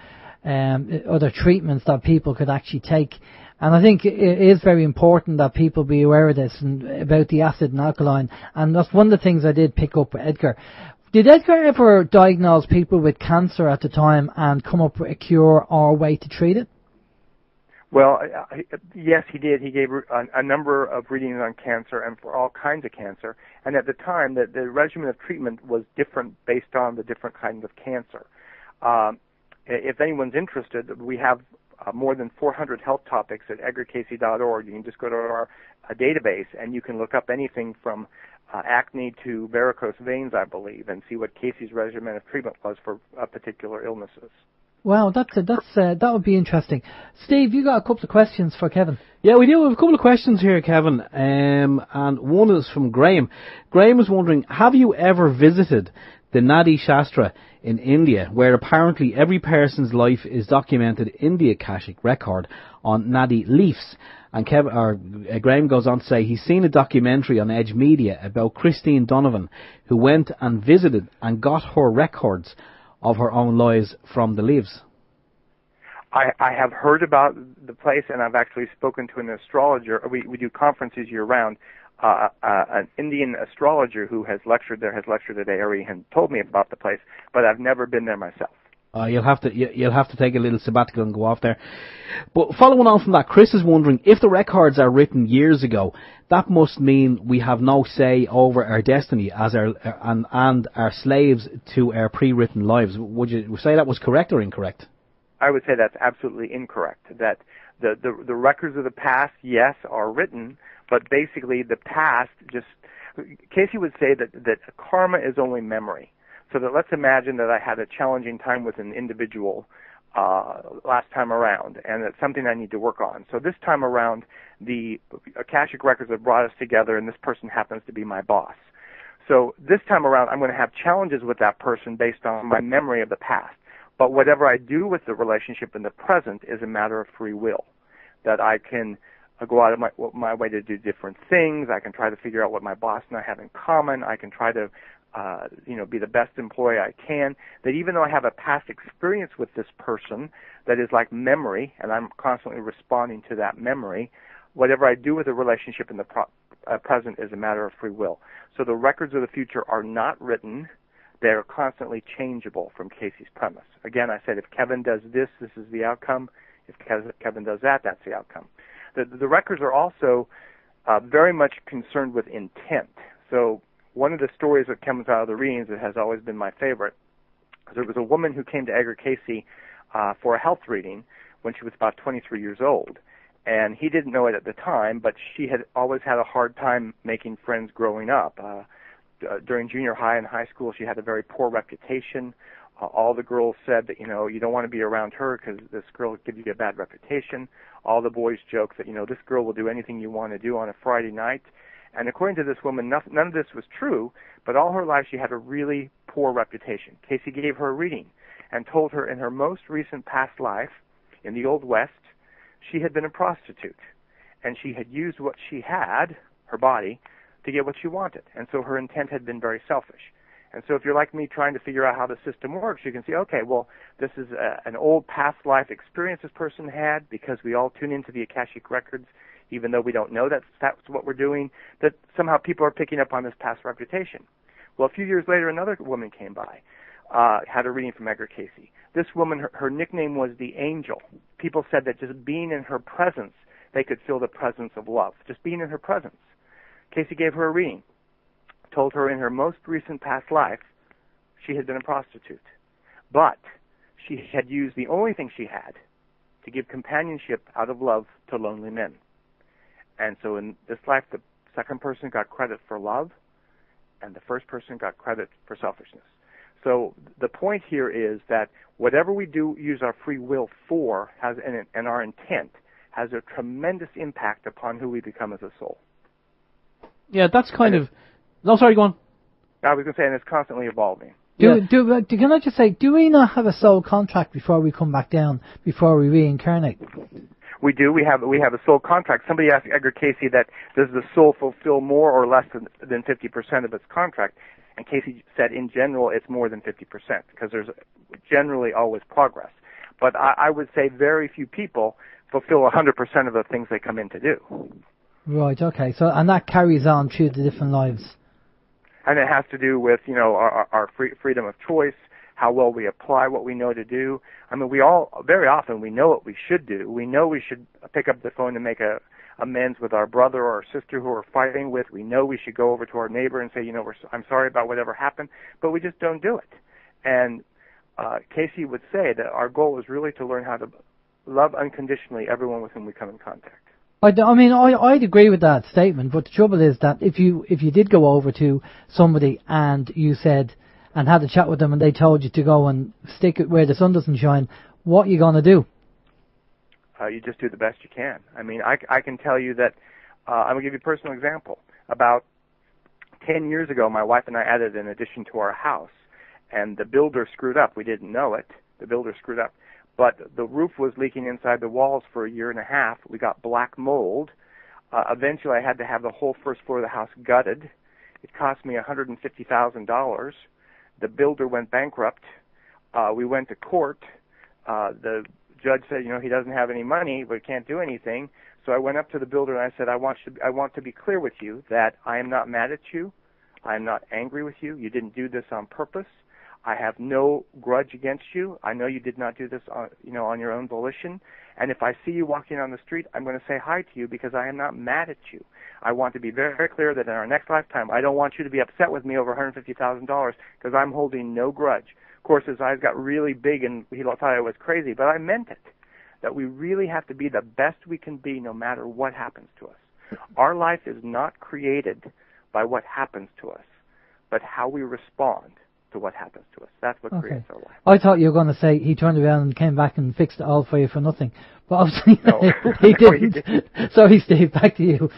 treatments that people could actually take. And I think it is very important that people be aware of this and about the acid and alkaline. And that's one of the things I did pick up with Edgar. Did Edgar ever diagnose people with cancer at the time and come up with a cure or a way to treat it? Well, yes, he did. He gave a number of readings on cancer and for all kinds of cancer. And at the time, the regimen of treatment was different based on the different kinds of cancer. If anyone's interested, we have more than 400 health topics at edgarcasey.org. You can just go to our database, and you can look up anything from acne to varicose veins, I believe, and see what Casey's regimen of treatment was for particular illnesses. Wow, that would be interesting. Steve, you got a couple of questions for Kevin. Yeah, we do have a couple of questions here, Kevin, and one is from Graham. Graham is wondering, have you ever visited the Nadi Shastra in India, where apparently every person's life is documented in the Akashic record on Nadi leaves, And Graham goes on to say he's seen a documentary on Edge Media about Christine Donovan, who went and visited and got her records of her own lives from the leaves. I have heard about the place, and I've actually spoken to an astrologer. We do conferences year-round. An Indian astrologer who has lectured there has lectured at ARE and told me about the place, but I've never been there myself. You'll have to take a little sabbatical and go off there. But following on from that, Chris is wondering if the records are written years ago. That must mean we have no say over our destiny as and are slaves to our pre-written lives. Would you say that was correct or incorrect? I would say that's absolutely incorrect. That the records of the past, yes, are written, but basically the past just. Casey would say that karma is only memory. So that let's imagine that I had a challenging time with an individual last time around, and it's something I need to work on. So this time around, the Akashic records have brought us together, and this person happens to be my boss. So this time around, I'm going to have challenges with that person based on my memory of the past. But whatever I do with the relationship in the present is a matter of free will. That I can go out of my way to do different things. I can try to figure out what my boss and I have in common. I can try to be the best employee I can, that even though I have a past experience with this person that is like memory, and I'm constantly responding to that memory, whatever I do with the relationship in the present is a matter of free will. So the records of the future are not written. They are constantly changeable from Casey's premise. Again, I said if Kevin does this, this is the outcome. If Kevin does that, that's the outcome. The records are also very much concerned with intent. So one of the stories that comes out of the readings that has always been my favorite is there was a woman who came to Edgar Casey for a health reading when she was about 23 years old. And he didn't know it at the time, but she had always had a hard time making friends growing up. During junior high and high school, she had a very poor reputation. All the girls said that, you don't want to be around her because this girl gives you a bad reputation. All the boys joked that, this girl will do anything you want to do on a Friday night. And according to this woman, none of this was true, but all her life she had a really poor reputation. Casey gave her a reading and told her in her most recent past life, in the Old West, she had been a prostitute. And she had used what she had, her body, to get what she wanted. And so her intent had been very selfish. And so if you're like me trying to figure out how the system works, you can see, okay, well, this is an old past life experience this person had, because we all tune into the Akashic records, even though we don't know that's what we're doing, that somehow people are picking up on this past reputation. Well, a few years later, another woman came by, had a reading from Edgar Casey. This woman, her nickname was the Angel. People said that just being in her presence, they could feel the presence of love, just being in her presence. Casey gave her a reading, told her in her most recent past life she had been a prostitute. But she had used the only thing she had to give companionship out of love to lonely men. And so in this life, the second person got credit for love, and the first person got credit for selfishness. So the point here is that whatever we do use our free will for and our intent has a tremendous impact upon who we become as a soul. Yeah, that's kind of... No, sorry, go on. I was going to say, and it's constantly evolving. Can I just say, do we not have a soul contract before we come back down, before we reincarnate? We do. We have a soul contract. Somebody asked Edgar Casey that does the soul fulfill more or less than 50% of its contract, and Casey said in general it's more than 50% because there's generally always progress. But I would say very few people fulfill 100% of the things they come in to do. Right. Okay. So and that carries on through the different lives. And it has to do with our freedom of choice, how well we apply what we know to do. I mean, we all, very often, we know what we should do. We know we should pick up the phone and make amends with our brother or our sister who we're fighting with. We know we should go over to our neighbor and say, I'm sorry about whatever happened, but we just don't do it. And Casey would say that our goal is really to learn how to love unconditionally everyone with whom we come in contact. I'd agree with that statement, but the trouble is that if you did go over to somebody and you said and had a chat with them and they told you to go and stick it where the sun doesn't shine, what are you going to do? You just do the best you can. I mean, I can tell you that, I'm going to give you a personal example. About 10 years ago, my wife and I added an addition to our house, and the builder screwed up. We didn't know it, the builder screwed up. But the roof was leaking inside the walls for a year and a half. We got black mold. Eventually, I had to have the whole first floor of the house gutted. It cost me $150,000. The builder went bankrupt. We went to court. The judge said, he doesn't have any money, but can't do anything. So I went up to the builder and I said, I want to be clear with you that I am not mad at you. I am not angry with you. You didn't do this on purpose. I have no grudge against you. I know you did not do this on your own volition. And if I see you walking on the street, I'm going to say hi to you because I am not mad at you. I want to be very, very clear that in our next lifetime, I don't want you to be upset with me over $150,000 because I'm holding no grudge. Of course, his eyes got really big and he thought I was crazy, but I meant it, that we really have to be the best we can be no matter what happens to us. Our life is not created by what happens to us, but how we respond to what happens to us. That's what creates our life. I thought you were going to say he turned around and came back and fixed it all for you for nothing. But obviously no. he didn't. Sorry, Steve, back to you.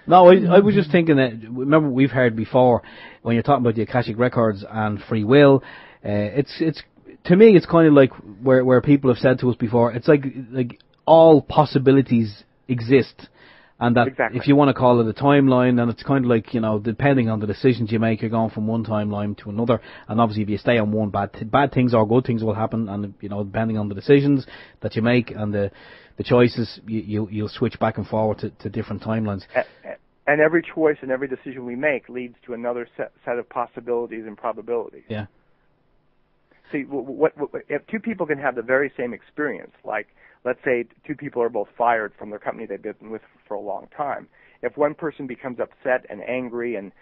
No, I was just thinking that, remember we've heard before, when you're talking about the Akashic Records and free will, it's to me it's kind of like where people have said to us before, it's like all possibilities exist. And that if you want to call it a timeline, then it's kind of like, depending on the decisions you make, you're going from one timeline to another. And obviously if you stay on one, bad things or good things will happen. And, depending on the decisions that you make and the choices, you'll switch back and forward to different timelines. And every choice and every decision we make leads to another set of possibilities and probabilities. Yeah. See, if two people can have the very same experience, like, let's say two people are both fired from their company they've been with for a long time. If one person becomes upset and angry and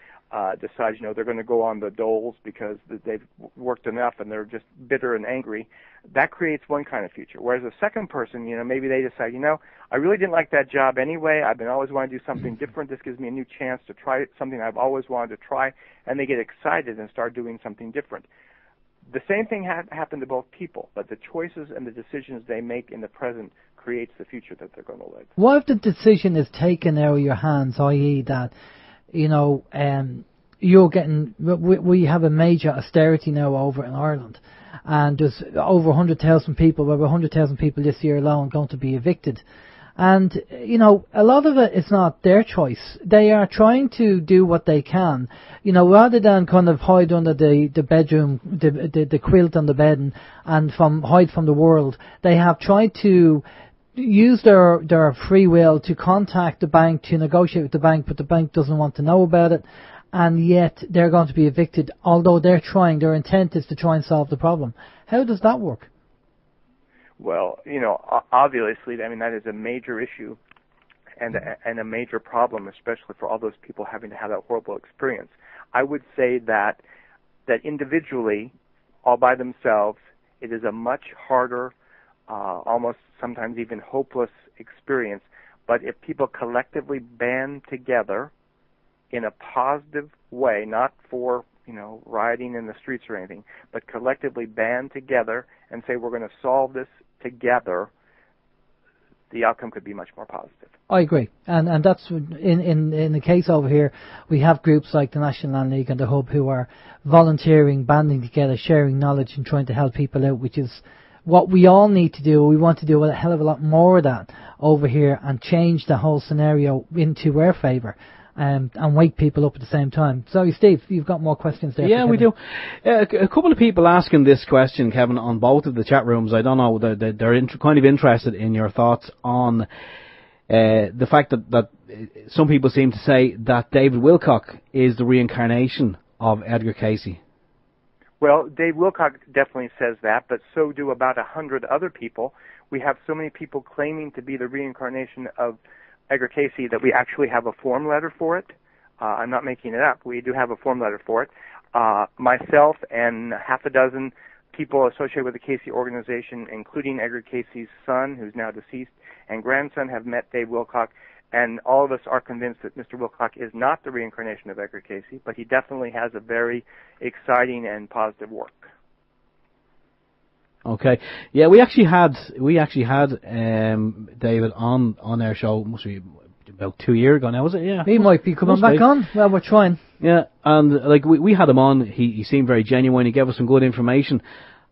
decides, they're going to go on the doles because they've worked enough and they're just bitter and angry, that creates one kind of future. Whereas a second person, maybe they decide, I really didn't like that job anyway. I've been always wanting to do something different. This gives me a new chance to try something I've always wanted to try, and they get excited and start doing something different. The same thing happened to both people, but the choices and the decisions they make in the present creates the future that they're going to live. What if the decision is taken out of your hands, i.e. that, you're getting, we have a major austerity now over in Ireland, and there's over 100,000 people, over 100,000 people this year alone going to be evicted. And, a lot of it is not their choice. They are trying to do what they can, rather than kind of hide under the bedroom, the quilt on the bed and hide from the world. They have tried to use their free will to contact the bank, to negotiate with the bank, but the bank doesn't want to know about it. And yet they're going to be evicted, although they're trying, their intent is to try and solve the problem. How does that work? Well, obviously, that is a major issue and a major problem, especially for all those people having to have that horrible experience. I would say that individually, all by themselves, it is a much harder, almost sometimes even hopeless experience. But if people collectively band together in a positive way, not for rioting in the streets or anything, but collectively band together and say we're going to solve this together, the outcome could be much more positive. I agree, and that's in the case over here. We have groups like the National Land League and the Hub who are volunteering, banding together, sharing knowledge, and trying to help people out, which is what we all need to do. We want to do a hell of a lot more of that over here and change the whole scenario into our favour. And wake people up at the same time. Sorry, Steve, you've got more questions there. Yeah, we do. A couple of people asking this question, Kevin, on both of the chat rooms. I don't know, they're kind of interested in your thoughts on the fact that some people seem to say that David Wilcock is the reincarnation of Edgar Cayce. Well, Dave Wilcock definitely says that, but so do about 100 other people. We have so many people claiming to be the reincarnation of Edgar Cayce that we actually have a form letter for it. I'm not making it up. We do have a form letter for it. Myself and half a dozen people associated with the Cayce organization, including Edgar Cayce's son, who's now deceased, and grandson, have met Dave Wilcock, and all of us are convinced that Mr. Wilcock is not the reincarnation of Edgar Cayce, but he definitely has a very exciting and positive work. Okay. Yeah, we actually had David on our show, must be about 2 years ago now, was it? Yeah. He might be coming back on. Well, we're trying. Yeah, and we had him on. He seemed very genuine. He gave us some good information.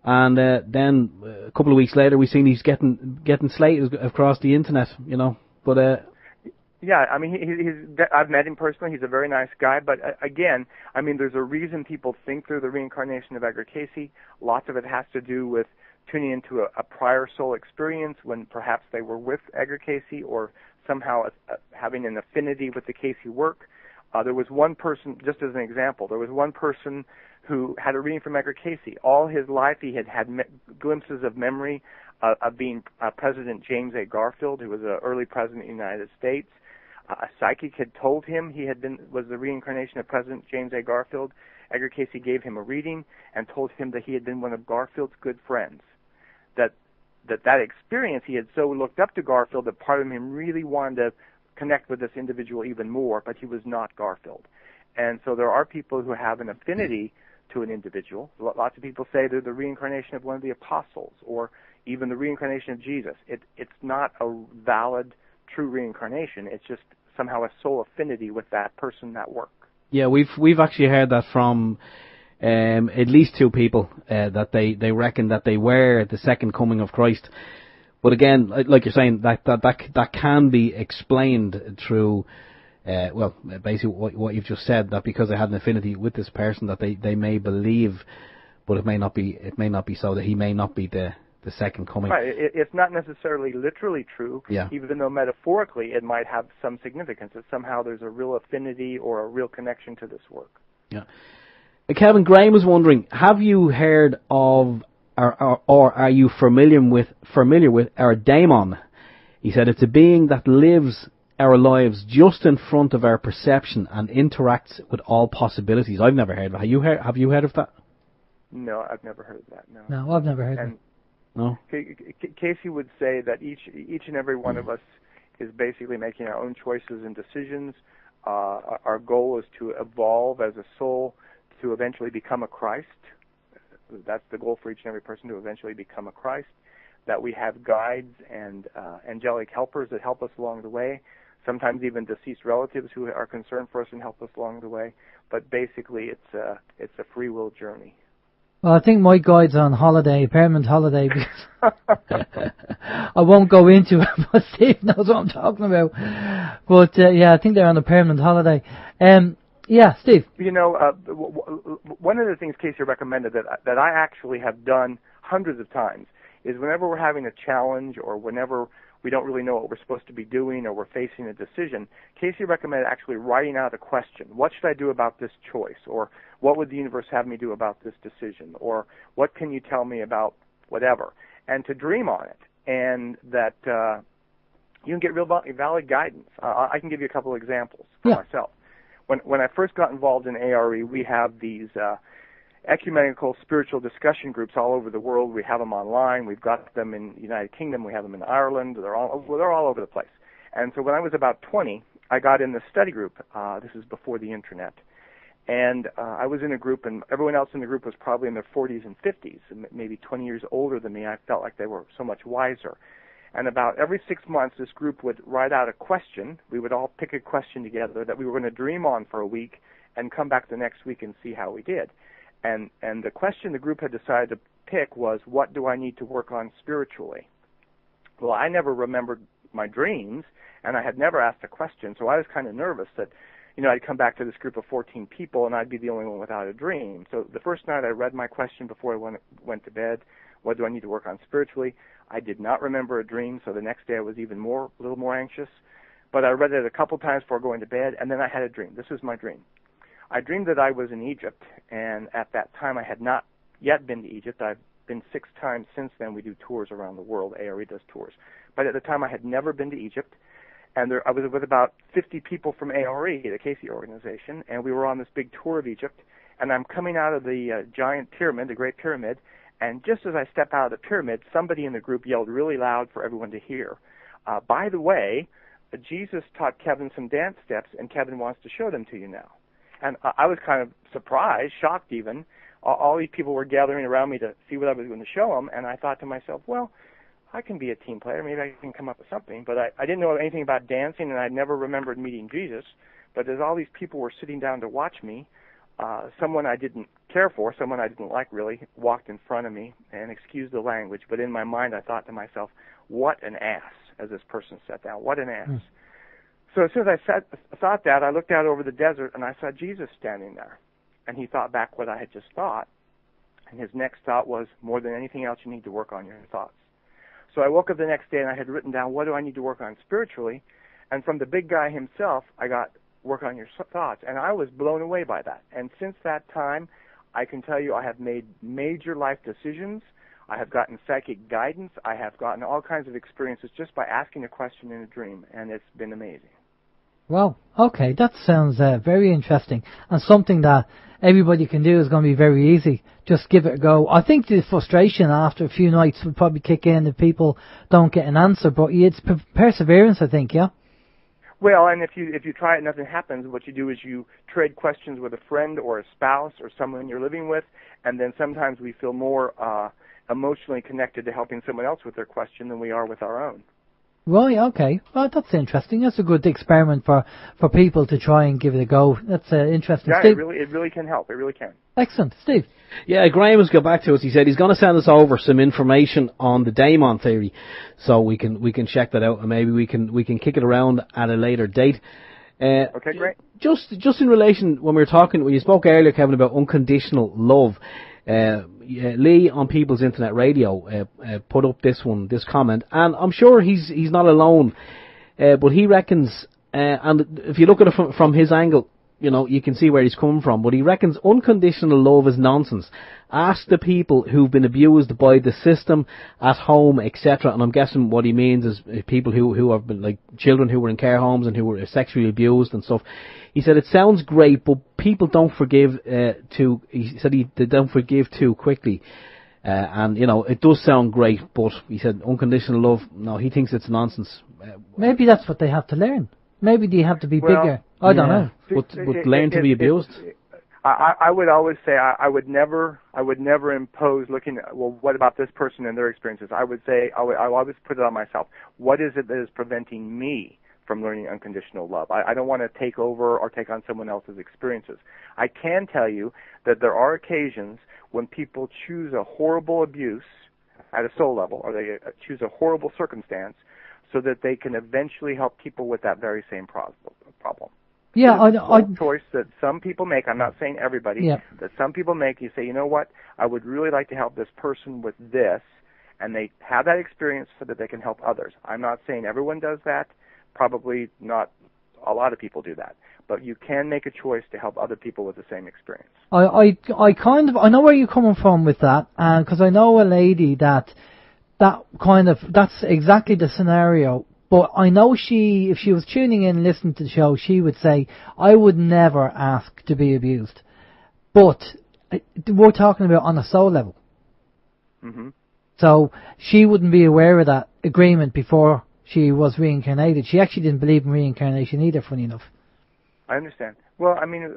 And then a couple of weeks later, we seen he's getting slated across the internet, you know. But yeah, I mean, I've met him personally. He's a very nice guy. But again, I mean, there's a reason people think they're the reincarnation of Edgar Casey. Lots of it has to do with tuning into a prior soul experience when perhaps they were with Edgar Casey, or somehow having an affinity with the Casey work. There was one person, just as an example, there was one person who had a reading from Edgar Casey. All his life he had glimpses of memory of being President James A. Garfield, who was an early president of the United States. A psychic had told him he was the reincarnation of President James A. Garfield. Edgar Casey gave him a reading and told him that he had been one of Garfield's good friends. That experience, he had so looked up to Garfield that part of him really wanted to connect with this individual even more, but he was not Garfield. And so there are people who have an affinity to an individual. Lots of people say they're the reincarnation of one of the apostles, or even the reincarnation of Jesus. It's not a valid, true reincarnation. It's just somehow a soul affinity with that person, that work. yeah, we've actually heard that from at least two people that they reckon that they were the second coming of Christ. But again, like you're saying, that can be explained through, basically what you've just said, that because they had an affinity with this person, that they may believe, but it may not be so, that he may not be the second coming. Right. It's not necessarily literally true, Yeah. even though metaphorically it might have some significance, that somehow there's a real affinity or a real connection to this work. Yeah. Kevin Graham was wondering, have you heard of, or are you familiar with our daemon? He said it's a being that lives our lives just in front of our perception and interacts with all possibilities. I've never heard of it. Have you heard of that? No, I've never heard of that. No. No, I've never heard of And it. No. Casey would say that each and every one of us is basically making our own choices and decisions. Our goal is to evolve as a soul to eventually become a Christ. That's the goal for each and every person, to eventually become a Christ. That we have guides and angelic helpers that help us along the way. Sometimes even deceased relatives who are concerned for us and help us along the way. But basically, it's a free will journey. Well, I think my guide's on holiday, permanent holiday, because I won't go into it, but Steve knows what I'm talking about. But yeah, I think they're on a permanent holiday. Yeah, Steve. You know, one of the things Casey recommended that I actually have done hundreds of times is whenever we're having a challenge, or whenever we don't really know what we're supposed to be doing, or we're facing a decision, Casey recommended actually writing out a question. What should I do about this choice? Or what would the universe have me do about this decision? Or what can you tell me about whatever? And to dream on it. And that you can get real valid guidance. I can give you a couple of examples for myself. When I first got involved in ARE, we have these ecumenical spiritual discussion groups all over the world. We have them online. We've got them in the United Kingdom. We have them in Ireland. They're all over the place. And so when I was about 20, I got in the study group. This is before the internet. And I was in a group, and everyone else in the group was probably in their 40s and 50s, maybe 20 years older than me. I felt like they were so much wiser. And about every 6 months, this group would write out a question. We would all pick a question together that we were going to dream on for a week and come back the next week and see how we did. And the question the group had decided to pick was, what do I need to work on spiritually? Well, I never remembered my dreams, and I had never asked a question, so I was kind of nervous that, I'd come back to this group of 14 people, and I'd be the only one without a dream. So the first night I read my question before I went to bed, what do I need to work on spiritually? I did not remember a dream, so the next day I was even a little more anxious. But I read it a couple times before going to bed, and then I had a dream. This was my dream. I dreamed that I was in Egypt, and at that time I had not yet been to Egypt. I've been 6 times since then. We do tours around the world. ARE does tours. But at the time I had never been to Egypt, and I was with about 50 people from ARE, the Casey organization, and we were on this big tour of Egypt, and I'm coming out of the giant pyramid, the Great Pyramid, and just as I step out of the pyramid, somebody in the group yelled really loud for everyone to hear. By the way, Jesus taught Kevin some dance steps, and Kevin wants to show them to you now. And I was kind of surprised, shocked even. All these people were gathering around me to see what I was going to show them, and I thought to myself, well, I can be a team player. Maybe I can come up with something. But I didn't know anything about dancing, and I never remembered meeting Jesus. But as all these people were sitting down to watch me, someone I didn't care for, someone I didn't like really, walked in front of me, and excuse the language, but in my mind I thought to myself, what an ass, as this person sat down, what an ass. So as soon as I thought that, I looked out over the desert and I saw Jesus standing there. And he thought back what I had just thought. And his next thought was, more than anything else, you need to work on your thoughts. So I woke up the next day and I had written down, what do I need to work on spiritually? And from the big guy himself, I got, work on your thoughts. And I was blown away by that. And since that time, I can tell you I have made major life decisions. I have gotten psychic guidance. I have gotten all kinds of experiences just by asking a question in a dream. And it's been amazing. Well, okay, that sounds very interesting, and something that everybody can do is going to be very easy. Just give it a go. I think the frustration after a few nights would probably kick in if people don't get an answer, but it's perseverance, I think, yeah? Well, and if you try it and nothing happens, what you do is you trade questions with a friend or a spouse or someone you're living with, and then sometimes we feel more emotionally connected to helping someone else with their question than we are with our own. Right, okay. Well, that's interesting. That's a good experiment for people to try and give it a go. That's interesting. Yeah, Steve? it really can help. It really can. Excellent. Steve? Yeah, Graham has got back to us. He said he's going to send us over some information on the daemon theory, so we can check that out, and maybe we can kick it around at a later date. Okay, great. Just in relation, when you spoke earlier, Kevin, about unconditional love. Lee on People's Internet Radio put up this comment, and I'm sure he's not alone, but he reckons, and if you look at it from his angle, you can see where he's coming from, but he reckons unconditional love is nonsense. Ask the people who've been abused by the system at home, etc. And I'm guessing what he means is people who have been, like children who were in care homes and who were sexually abused and stuff. He said it sounds great, but people don't forgive they don't forgive too quickly. And it does sound great, but he said unconditional love, no, he thinks it's nonsense. Maybe that's what they have to learn. Maybe they have to be bigger. I don't know. But learn to be abused. I would always say I would never impose looking at, well, what about this person and their experiences? I would say I always put it on myself. What is it that is preventing me from learning unconditional love? I don't want to take over or take on someone else's experiences. I can tell you that there are occasions when people choose a horrible abuse at a soul level, or they choose a horrible circumstance so that they can eventually help people with that very same problem. Yeah, I choice that some people make. I'm not saying everybody. That some people make. You say, you know what? I would really like to help this person with this, and they have that experience so that they can help others. I'm not saying everyone does that. Probably not. A lot of people do that, but you can make a choice to help other people with the same experience. I know where you're coming from with that, because I know a lady that's exactly the scenario. But I know if she was tuning in and listening to the show, she would say, I would never ask to be abused. But we're talking about on a soul level. Mm-hmm. So she wouldn't be aware of that agreement before she was reincarnated. She actually didn't believe in reincarnation either, funny enough. I understand. Well, I mean,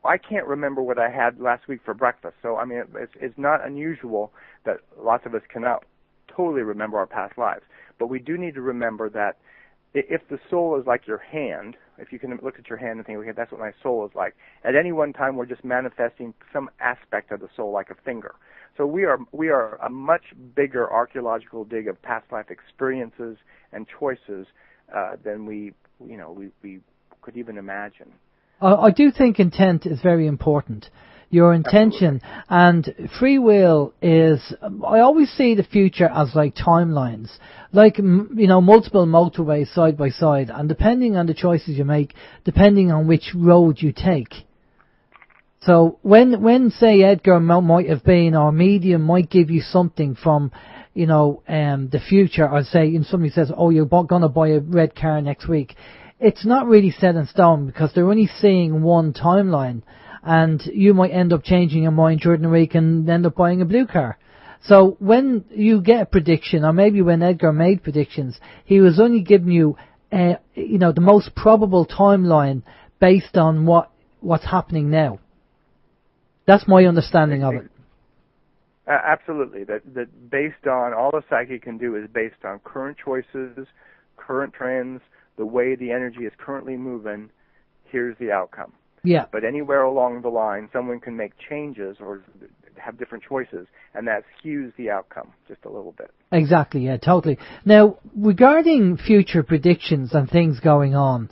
I can't remember what I had last week for breakfast. So, I mean, it's not unusual that lots of us cannot totally remember our past lives. But we do need to remember that if the soul is like your hand, if you can look at your hand and think, okay, that's what my soul is like, at any one time we're just manifesting some aspect of the soul like a finger. So we are a much bigger archaeological dig of past life experiences and choices than we could even imagine. I do think intent is very important. Your intention. Absolutely. And free will is, I always see the future as like timelines, like, multiple motorways side by side, and depending on the choices you make, depending on which road you take. So when say Edgar might have been, or medium might give you something from, the future, or say, somebody says, oh, you're going to buy a red car next week, it's not really set in stone because they're only seeing one timeline. And you might end up changing your mind during the week and end up buying a blue car. So when you get a prediction, or maybe when Edgar made predictions, he was only giving you, the most probable timeline based on what's happening now. That's my understanding of it. Absolutely. That based on, all the psychic can do is based on current choices, current trends, the way the energy is currently moving, here's the outcome. Yeah. But anywhere along the line, someone can make changes or have different choices, and that skews the outcome just a little bit. Exactly, yeah, totally. Now, regarding future predictions and things going on,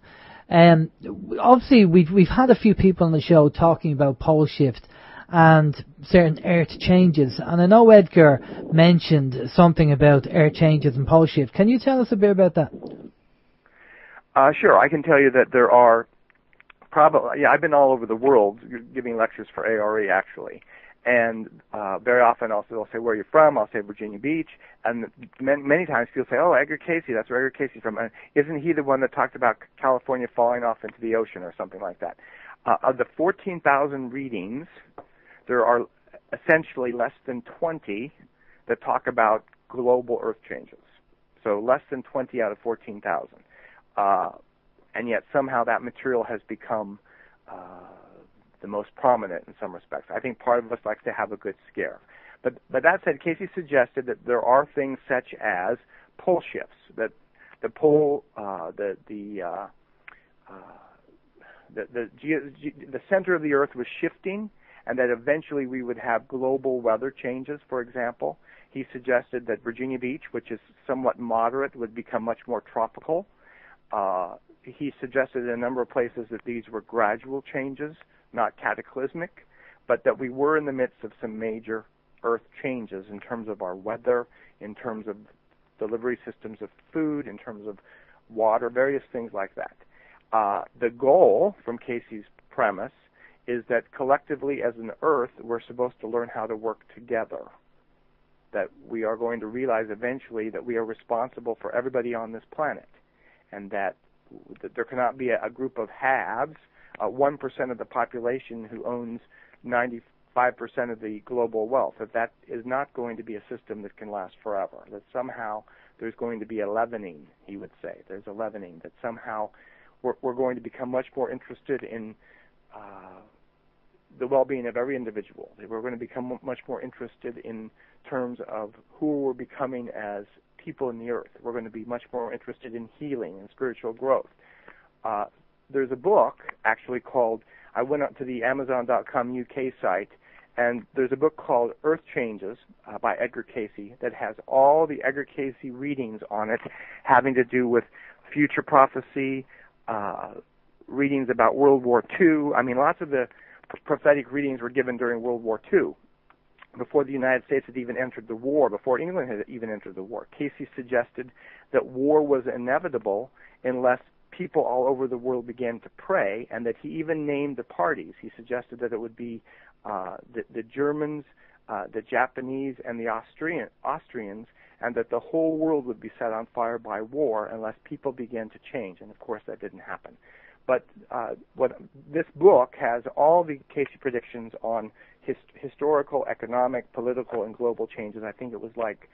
obviously we've had a few people on the show talking about pole shift and certain earth changes, and I know Edgar mentioned something about earth changes and pole shift. Can you tell us a bit about that? Sure, I can tell you that there are probably, I've been all over the world giving lectures for ARE actually, and very often they'll say, where are you from? I'll say Virginia Beach, and many times people say, oh, Edgar Casey, that's where Edgar Casey's from. Isn't he the one that talked about California falling off into the ocean or something like that? Of the 14,000 readings, there are essentially less than 20 that talk about global earth changes. So less than 20 out of 14,000. And yet somehow that material has become the most prominent in some respects. I think part of us likes to have a good scare. But that said, Casey suggested that there are things such as pole shifts, that the pole, the center of the Earth was shifting, and that eventually we would have global weather changes, for example. He suggested that Virginia Beach, which is somewhat moderate, would become much more tropical. He suggested in a number of places that these were gradual changes, not cataclysmic, but that we were in the midst of some major Earth changes in terms of our weather, in terms of delivery systems of food, in terms of water, various things like that. The goal from Casey's premise is that collectively as an Earth, we're supposed to learn how to work together, that we are going to realize eventually that we are responsible for everybody on this planet, and that there cannot be a group of haves, 1% of the population who owns 95% of the global wealth, that is not going to be a system that can last forever, that somehow there's going to be a leavening, he would say. There's a leavening, that somehow we're going to become much more interested in the well-being of every individual. We're going to become much more interested in terms of who we're becoming as people in the earth. We're going to be much more interested in healing and spiritual growth. There's a book actually called, I went up to the Amazon.com UK site, and there's a book called Earth Changes by Edgar Casey that has all the Edgar Casey readings on it having to do with future prophecy, readings about World War II. I mean, lots of the prophetic readings were given during World War II, before the United States had even entered the war, before England had even entered the war. Casey suggested that war was inevitable unless people all over the world began to pray, and that he even named the parties. He suggested that it would be the Germans, the Japanese, and the Austrians, and that the whole world would be set on fire by war unless people began to change. And of course that didn't happen. But this book has all the Casey predictions on historical, economic, political, and global changes. I think it was like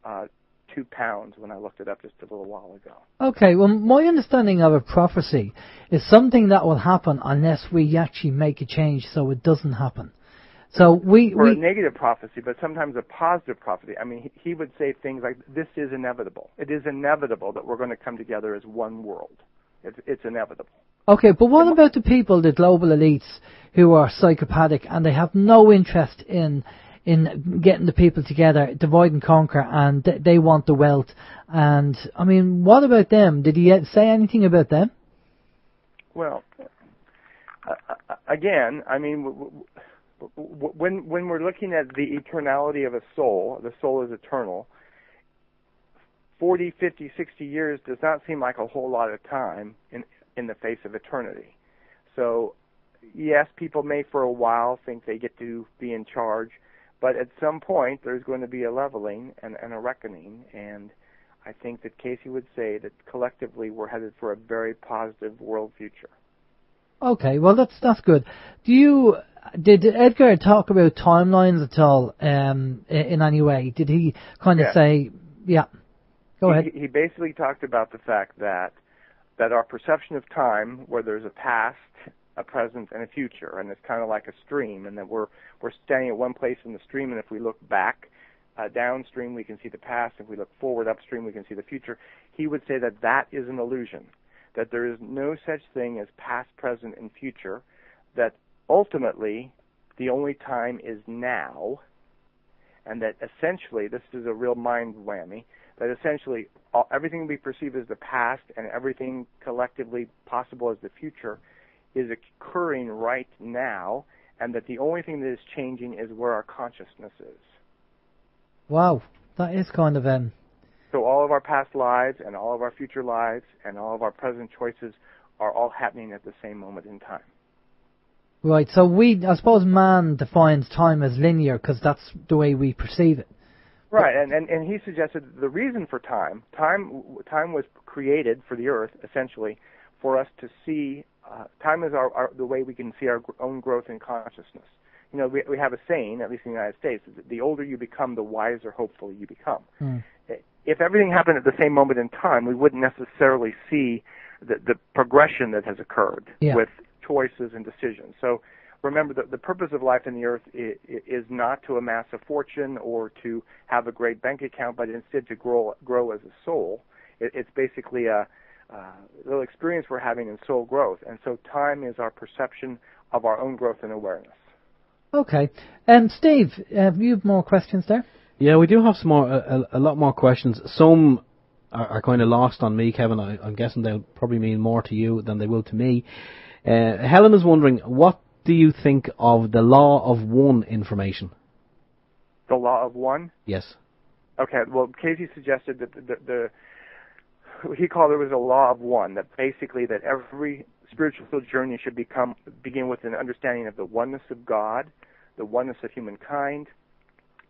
£2 when I looked it up just a little while ago. Okay, well, my understanding of a prophecy is something that will happen unless we actually make a change so it doesn't happen. So a negative prophecy, but sometimes a positive prophecy. I mean, he would say things like, this is inevitable. It is inevitable that we're going to come together as one world. It's inevitable. Okay, but what about the people, the global elites, who are psychopathic and they have no interest in getting the people together, divide and conquer, and they want the wealth? And, I mean, what about them? Did he say anything about them? Well, again, I mean, when we're looking at the eternality of a soul, the soul is eternal, 40, 50, 60 years does not seem like a whole lot of time in the face of eternity. So, yes, people may for a while think they get to be in charge, but at some point there's going to be a leveling and a reckoning, and I think that Casey would say that collectively we're headed for a very positive world future. Okay, well that's good. Did Edgar talk about timelines at all in any way? Did he kind of say, yeah? Go ahead. He basically talked about the fact that our perception of time, where there's a past, a present, and a future, and it's kind of like a stream, and that we're standing at one place in the stream, and if we look back downstream, we can see the past. If we look forward upstream, we can see the future. He would say that is an illusion, that there is no such thing as past, present, and future, that ultimately the only time is now, and that essentially, this is a real mind whammy, that essentially everything we perceive as the past and everything collectively possible as the future is occurring right now, and that the only thing that is changing is where our consciousness is. Wow, that is kind of So all of our past lives and all of our future lives and all of our present choices are all happening at the same moment in time. right. So I suppose man defines time as linear because that's the way we perceive it. Right, and he suggested the reason for time was created for the earth, essentially, for us to see, time is the way we can see our own growth in consciousness. You know, we have a saying, at least in the United States, is that the older you become, the wiser, hopefully, you become. If everything happened at the same moment in time, we wouldn't necessarily see the progression that has occurred with choices and decisions. So remember, the purpose of life in the earth is not to amass a fortune or to have a great bank account, but instead to grow as a soul. It's basically a little experience we're having in soul growth. And so time is our perception of our own growth and awareness. Okay. Steve, have you more questions there? Yeah, we do have some more, a lot more questions. Some are kind of lost on me, Kevin. I'm guessing they'll probably mean more to you than they will to me. Helen is wondering, what do you think of the law of one information? The law of one? Yes. Okay, well, Casey suggested that he called it was a law of one, that basically that every spiritual journey should begin with an understanding of the oneness of God, the oneness of humankind,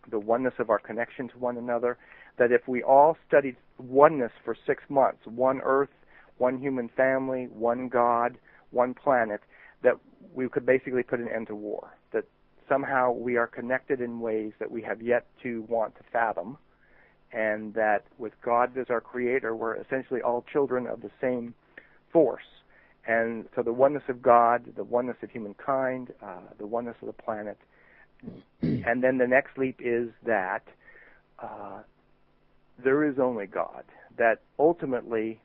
the oneness of our connection to one another, that if we all studied oneness for 6 months, one earth, one human family, one God, one planet, that we could basically put an end to war, that somehow we are connected in ways that we have yet to want to fathom, and that with God as our creator, we're essentially all children of the same force. And so the oneness of God, the oneness of humankind, the oneness of the planet, and then the next leap is that there is only God, that ultimately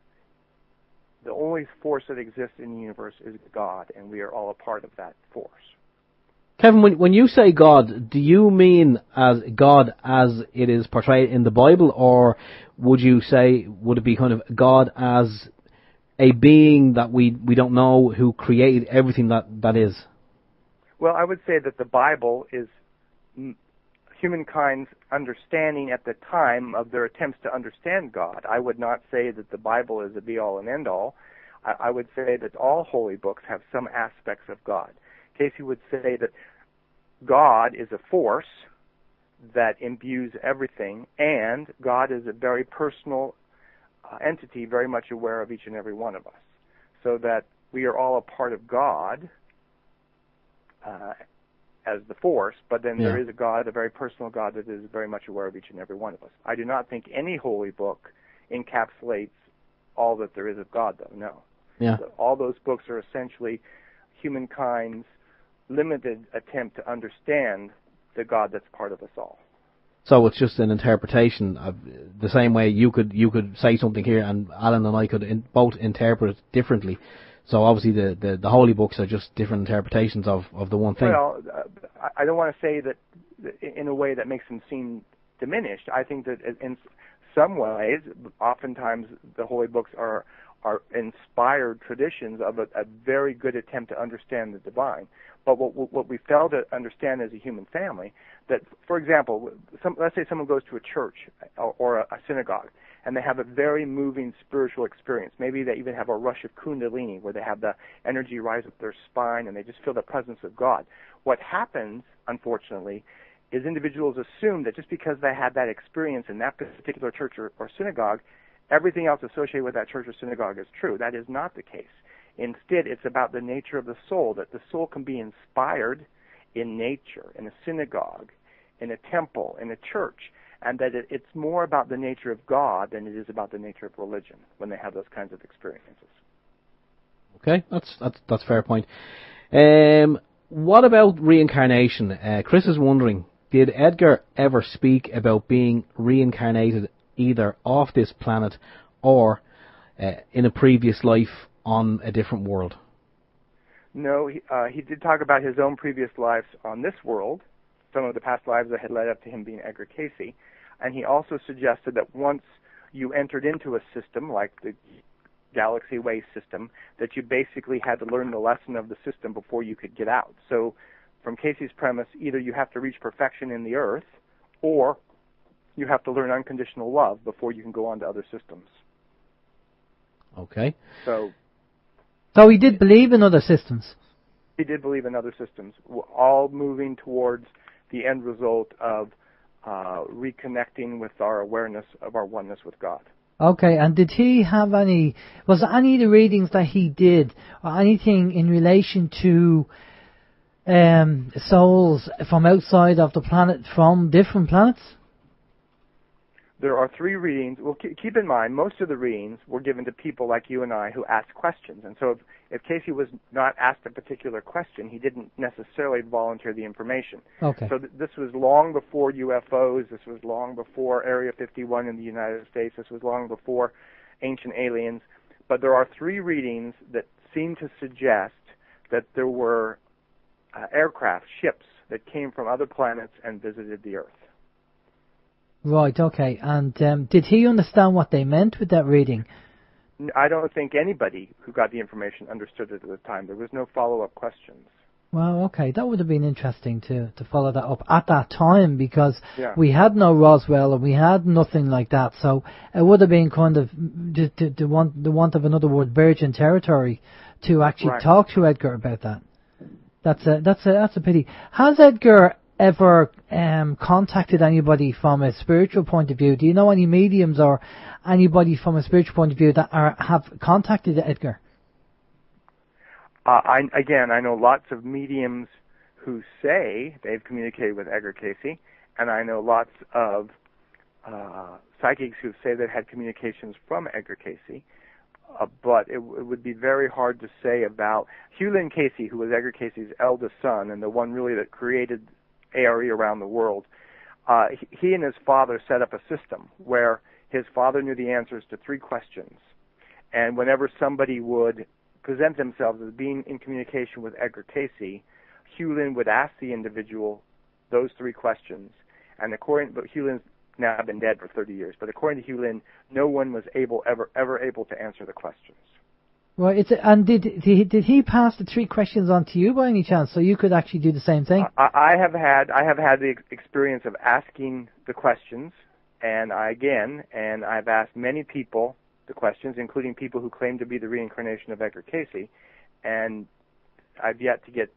the only force that exists in the universe is God, and we are all a part of that force. Kevin, when you say God, do you mean as God as it is portrayed in the Bible, or would it be kind of God as a being that we don't know who created everything that is? Well, I would say that the Bible is humankind's understanding at the time of their attempts to understand God. I would not say that the Bible is a be-all and end-all. I would say that all holy books have some aspects of God. Casey would say that God is a force that imbues everything, and God is a very personal entity, very much aware of each and every one of us. So that we are all a part of God as the force, but then there is a God, a very personal God that is very much aware of each and every one of us. I do not think any holy book encapsulates all that there is of God, though, no. Yeah. So all those books are essentially humankind's limited attempt to understand the God that's part of us all. So it's just an interpretation of the same way you could say something here, and Alan and I could both interpret it differently. So obviously the holy books are just different interpretations of the one thing. Well, I don't want to say that in a way that makes them seem diminished. I think that in some ways, oftentimes the holy books are inspired traditions of a very good attempt to understand the divine. But what we fail to understand as a human family, that, for example, let's say someone goes to a church or a synagogue, and they have a very moving spiritual experience. Maybe they even have a rush of kundalini, where they have the energy rise up their spine, and they just feel the presence of God. What happens, unfortunately, is individuals assume that just because they had that experience in that particular church or synagogue, everything else associated with that church or synagogue is true. That is not the case. Instead, it's about the nature of the soul, that the soul can be inspired in nature, in a synagogue, in a temple, in a church, and that it's more about the nature of God than it is about the nature of religion when they have those kinds of experiences. Okay, that's a fair point. What about reincarnation? Chris is wondering, did Edgar ever speak about being reincarnated either off this planet or in a previous life on a different world? No, he did talk about his own previous lives on this world, some of the past lives that had led up to him being Edgar Casey, and he also suggested that once you entered into a system like the Galaxy Way system, that you basically had to learn the lesson of the system before you could get out. So from Casey's premise, either you have to reach perfection in the earth, or you have to learn unconditional love before you can go on to other systems. Okay. So he did believe in other systems. He did believe in other systems, all moving towards the end result of reconnecting with our awareness of our oneness with God. Okay, and did he have was there any of the readings that he did, or anything in relation to souls from outside of the planet, from different planets? There are 3 readings. Well, keep in mind, most of the readings were given to people like you and I who asked questions. And so if Casey was not asked a particular question, he didn't necessarily volunteer the information. Okay. So this was long before UFOs. This was long before Area 51 in the United States. This was long before ancient aliens. But there are 3 readings that seem to suggest that there were aircraft, ships, that came from other planets and visited the Earth. Right, okay. And did he understand what they meant with that reading? I don't think anybody who got the information understood it at the time. There was no follow-up questions. Well, okay, that would have been interesting to follow that up at that time, because Yeah. we had no Roswell and we had nothing like that. So it would have been kind of the want of another word, virgin territory, to actually talk to Edgar about that. That's a pity. Has Edgar ever contacted anybody from a spiritual point of view? Do you know any mediums or anybody from a spiritual point of view that have contacted Edgar? I know lots of mediums who say they've communicated with Edgar Casey, and I know lots of psychics who say they've had communications from Edgar Casey. But it would be very hard to say about Hugh Lynn Casey, who was Edgar Casey's eldest son and the one really that created ARE around the world. He and his father set up a system where his father knew the answers to 3 questions. And whenever somebody would present themselves as being in communication with Edgar Casey, Hugh Lynn would ask the individual those 3 questions. And but Hugh Lynn's now been dead for 30 years, but according to Hugh Lynn, no one was ever able to answer the questions. Well, and did he pass the 3 questions on to you by any chance, so you could actually do the same thing? I have had the experience of asking the questions, and I've asked many people the questions, including people who claim to be the reincarnation of Edgar Casey, and I've yet to get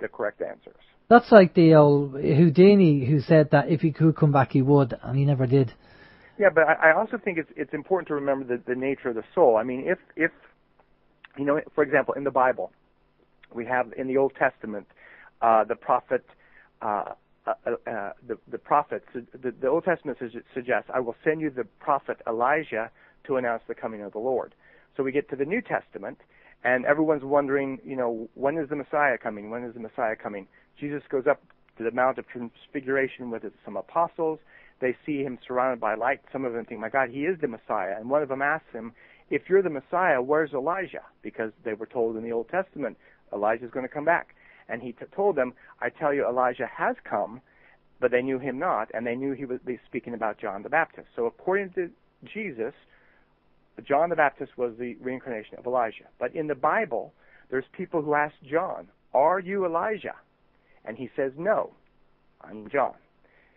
the correct answers. That's like the old Houdini who said that if he could come back he would, and he never did. Yeah, but I also think it's important to remember the nature of the soul. I mean, if you know, for example, in the Bible, we have in the Old Testament the prophet. The prophets. The Old Testament suggests, "I will send you the prophet Elijah to announce the coming of the Lord." So we get to the New Testament, and everyone's wondering, you know, when is the Messiah coming? When is the Messiah coming? Jesus goes up to the Mount of Transfiguration with some apostles. They see him surrounded by light. Some of them think, my God, he is the Messiah. And one of them asks him, if you're the Messiah, where's Elijah? Because they were told in the Old Testament, Elijah's going to come back. And he told them, I tell you, Elijah has come, but they knew him not, and they knew he was speaking about John the Baptist. So according to Jesus, John the Baptist was the reincarnation of Elijah. But in the Bible, there's people who ask John, are you Elijah? And he says, no, I'm John.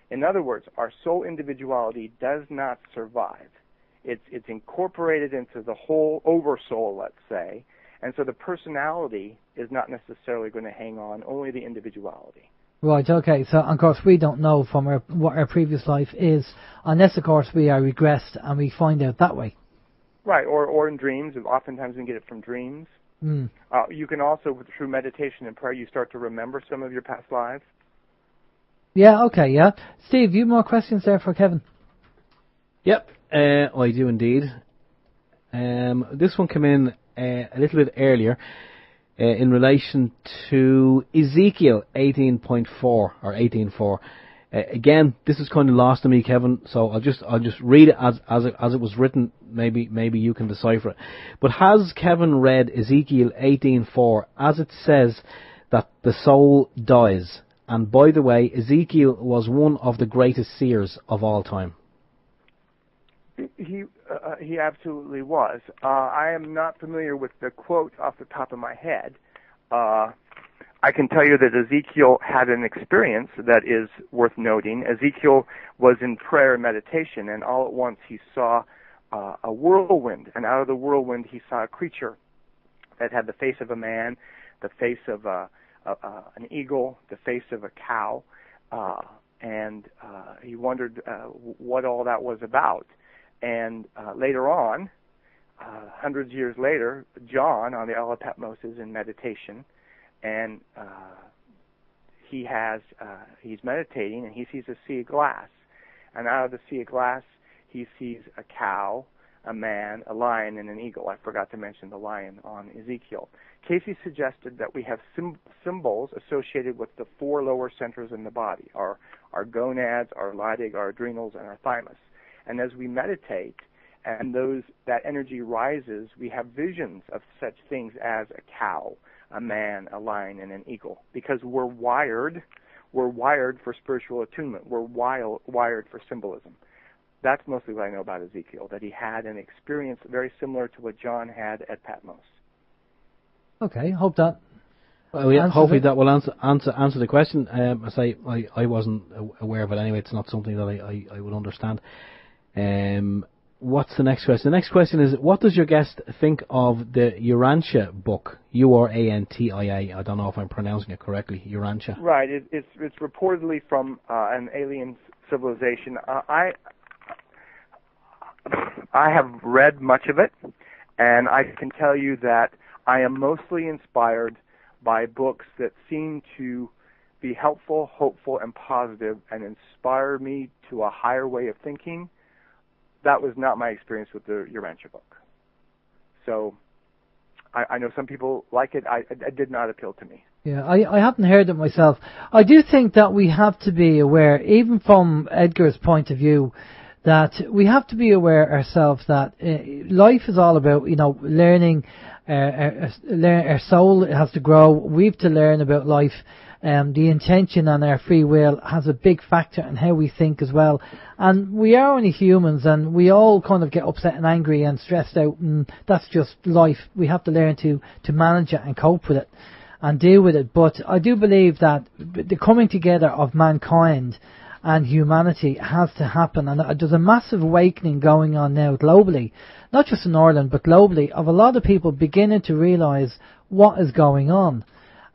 In other words, our soul individuality does not survive. It's incorporated into the whole oversoul, let's say, and so the personality is not necessarily going to hang on, only the individuality. Right, okay, so of course we don't know from what our previous life is, unless of course we are regressed and we find out that way. Right, or in dreams. Oftentimes we get it from dreams. Mm. You can also, through meditation and prayer, you start to remember some of your past lives. Yeah, okay, yeah. Steve, you have more questions there for Kevin? Yep, I do indeed. This one came in a little bit earlier in relation to Ezekiel 18.4 or 18.4. Again, this is kind of lost to me, Kevin. So I'll just read it as it was written. Maybe you can decipher it. But has Kevin read Ezekiel 18:4 as it says that the soul dies? And by the way, Ezekiel was one of the greatest seers of all time. He absolutely was. I am not familiar with the quote off the top of my head. I can tell you that Ezekiel had an experience that is worth noting. Ezekiel was in prayer and meditation, and all at once he saw a whirlwind, and out of the whirlwind he saw a creature that had the face of a man, the face of an eagle, the face of a cow, and he wondered what all that was about. And later on, hundreds of years later, John on the Isle of Patmos is in meditation, and he's meditating, and he sees a sea of glass. And out of the sea of glass, he sees a cow, a man, a lion, and an eagle. I forgot to mention the lion on Ezekiel. Casey suggested that we have symbols associated with the four lower centers in the body, our gonads, our Leydig, our adrenals, and our thymus. And as we meditate and that energy rises, we have visions of such things as a cow, a man, a lion, and an eagle, because we're wired for spiritual attunement. We're wired for symbolism. That's mostly what I know about Ezekiel, that he had an experience very similar to what John had at Patmos. Okay, hope that. Well, yeah, hopefully that will answer the question. I wasn't aware of it anyway. It's not something that I would understand. What's the next question? The next question is, what does your guest think of the Urantia book? Urantia. I don't know if I'm pronouncing it correctly. Urantia. Right. It's reportedly from an alien civilization. I have read much of it, and I can tell you that I am mostly inspired by books that seem to be helpful, hopeful, and positive, and inspire me to a higher way of thinking. That was not my experience with the Urantia book. So I know some people like it. It did not appeal to me. Yeah, I haven't heard it myself. I do think that we have to be aware, even from Edgar's point of view, that we have to be aware ourselves that life is all about, learning. Our soul has to grow. We've to learn about life. The intention and our free will has a big factor in how we think as well. And we are only humans, and we all kind of get upset and angry and stressed out, and that's just life. We have to learn to manage it and cope with it and deal with it. But I do believe that the coming together of mankind and humanity has to happen, and there's a massive awakening going on now globally, not just in Ireland but globally, of a lot of people beginning to realise what is going on.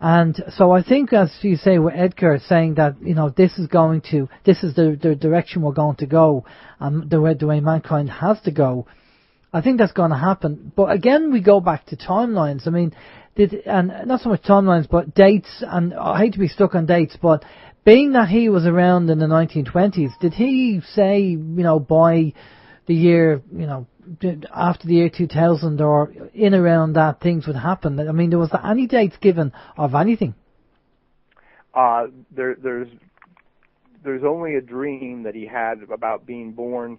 And so I think, as you say with Edgar, saying that this is the direction we're going to go, and the way mankind has to go, I think that's going to happen. But again, we go back to timelines. I mean, and not so much timelines, but dates. And I hate to be stuck on dates, but being that he was around in the 1920s, did he say, by the year, after the year 2000 or in around that, things would happen? I mean, was there any dates given of anything? There's only a dream that he had about being born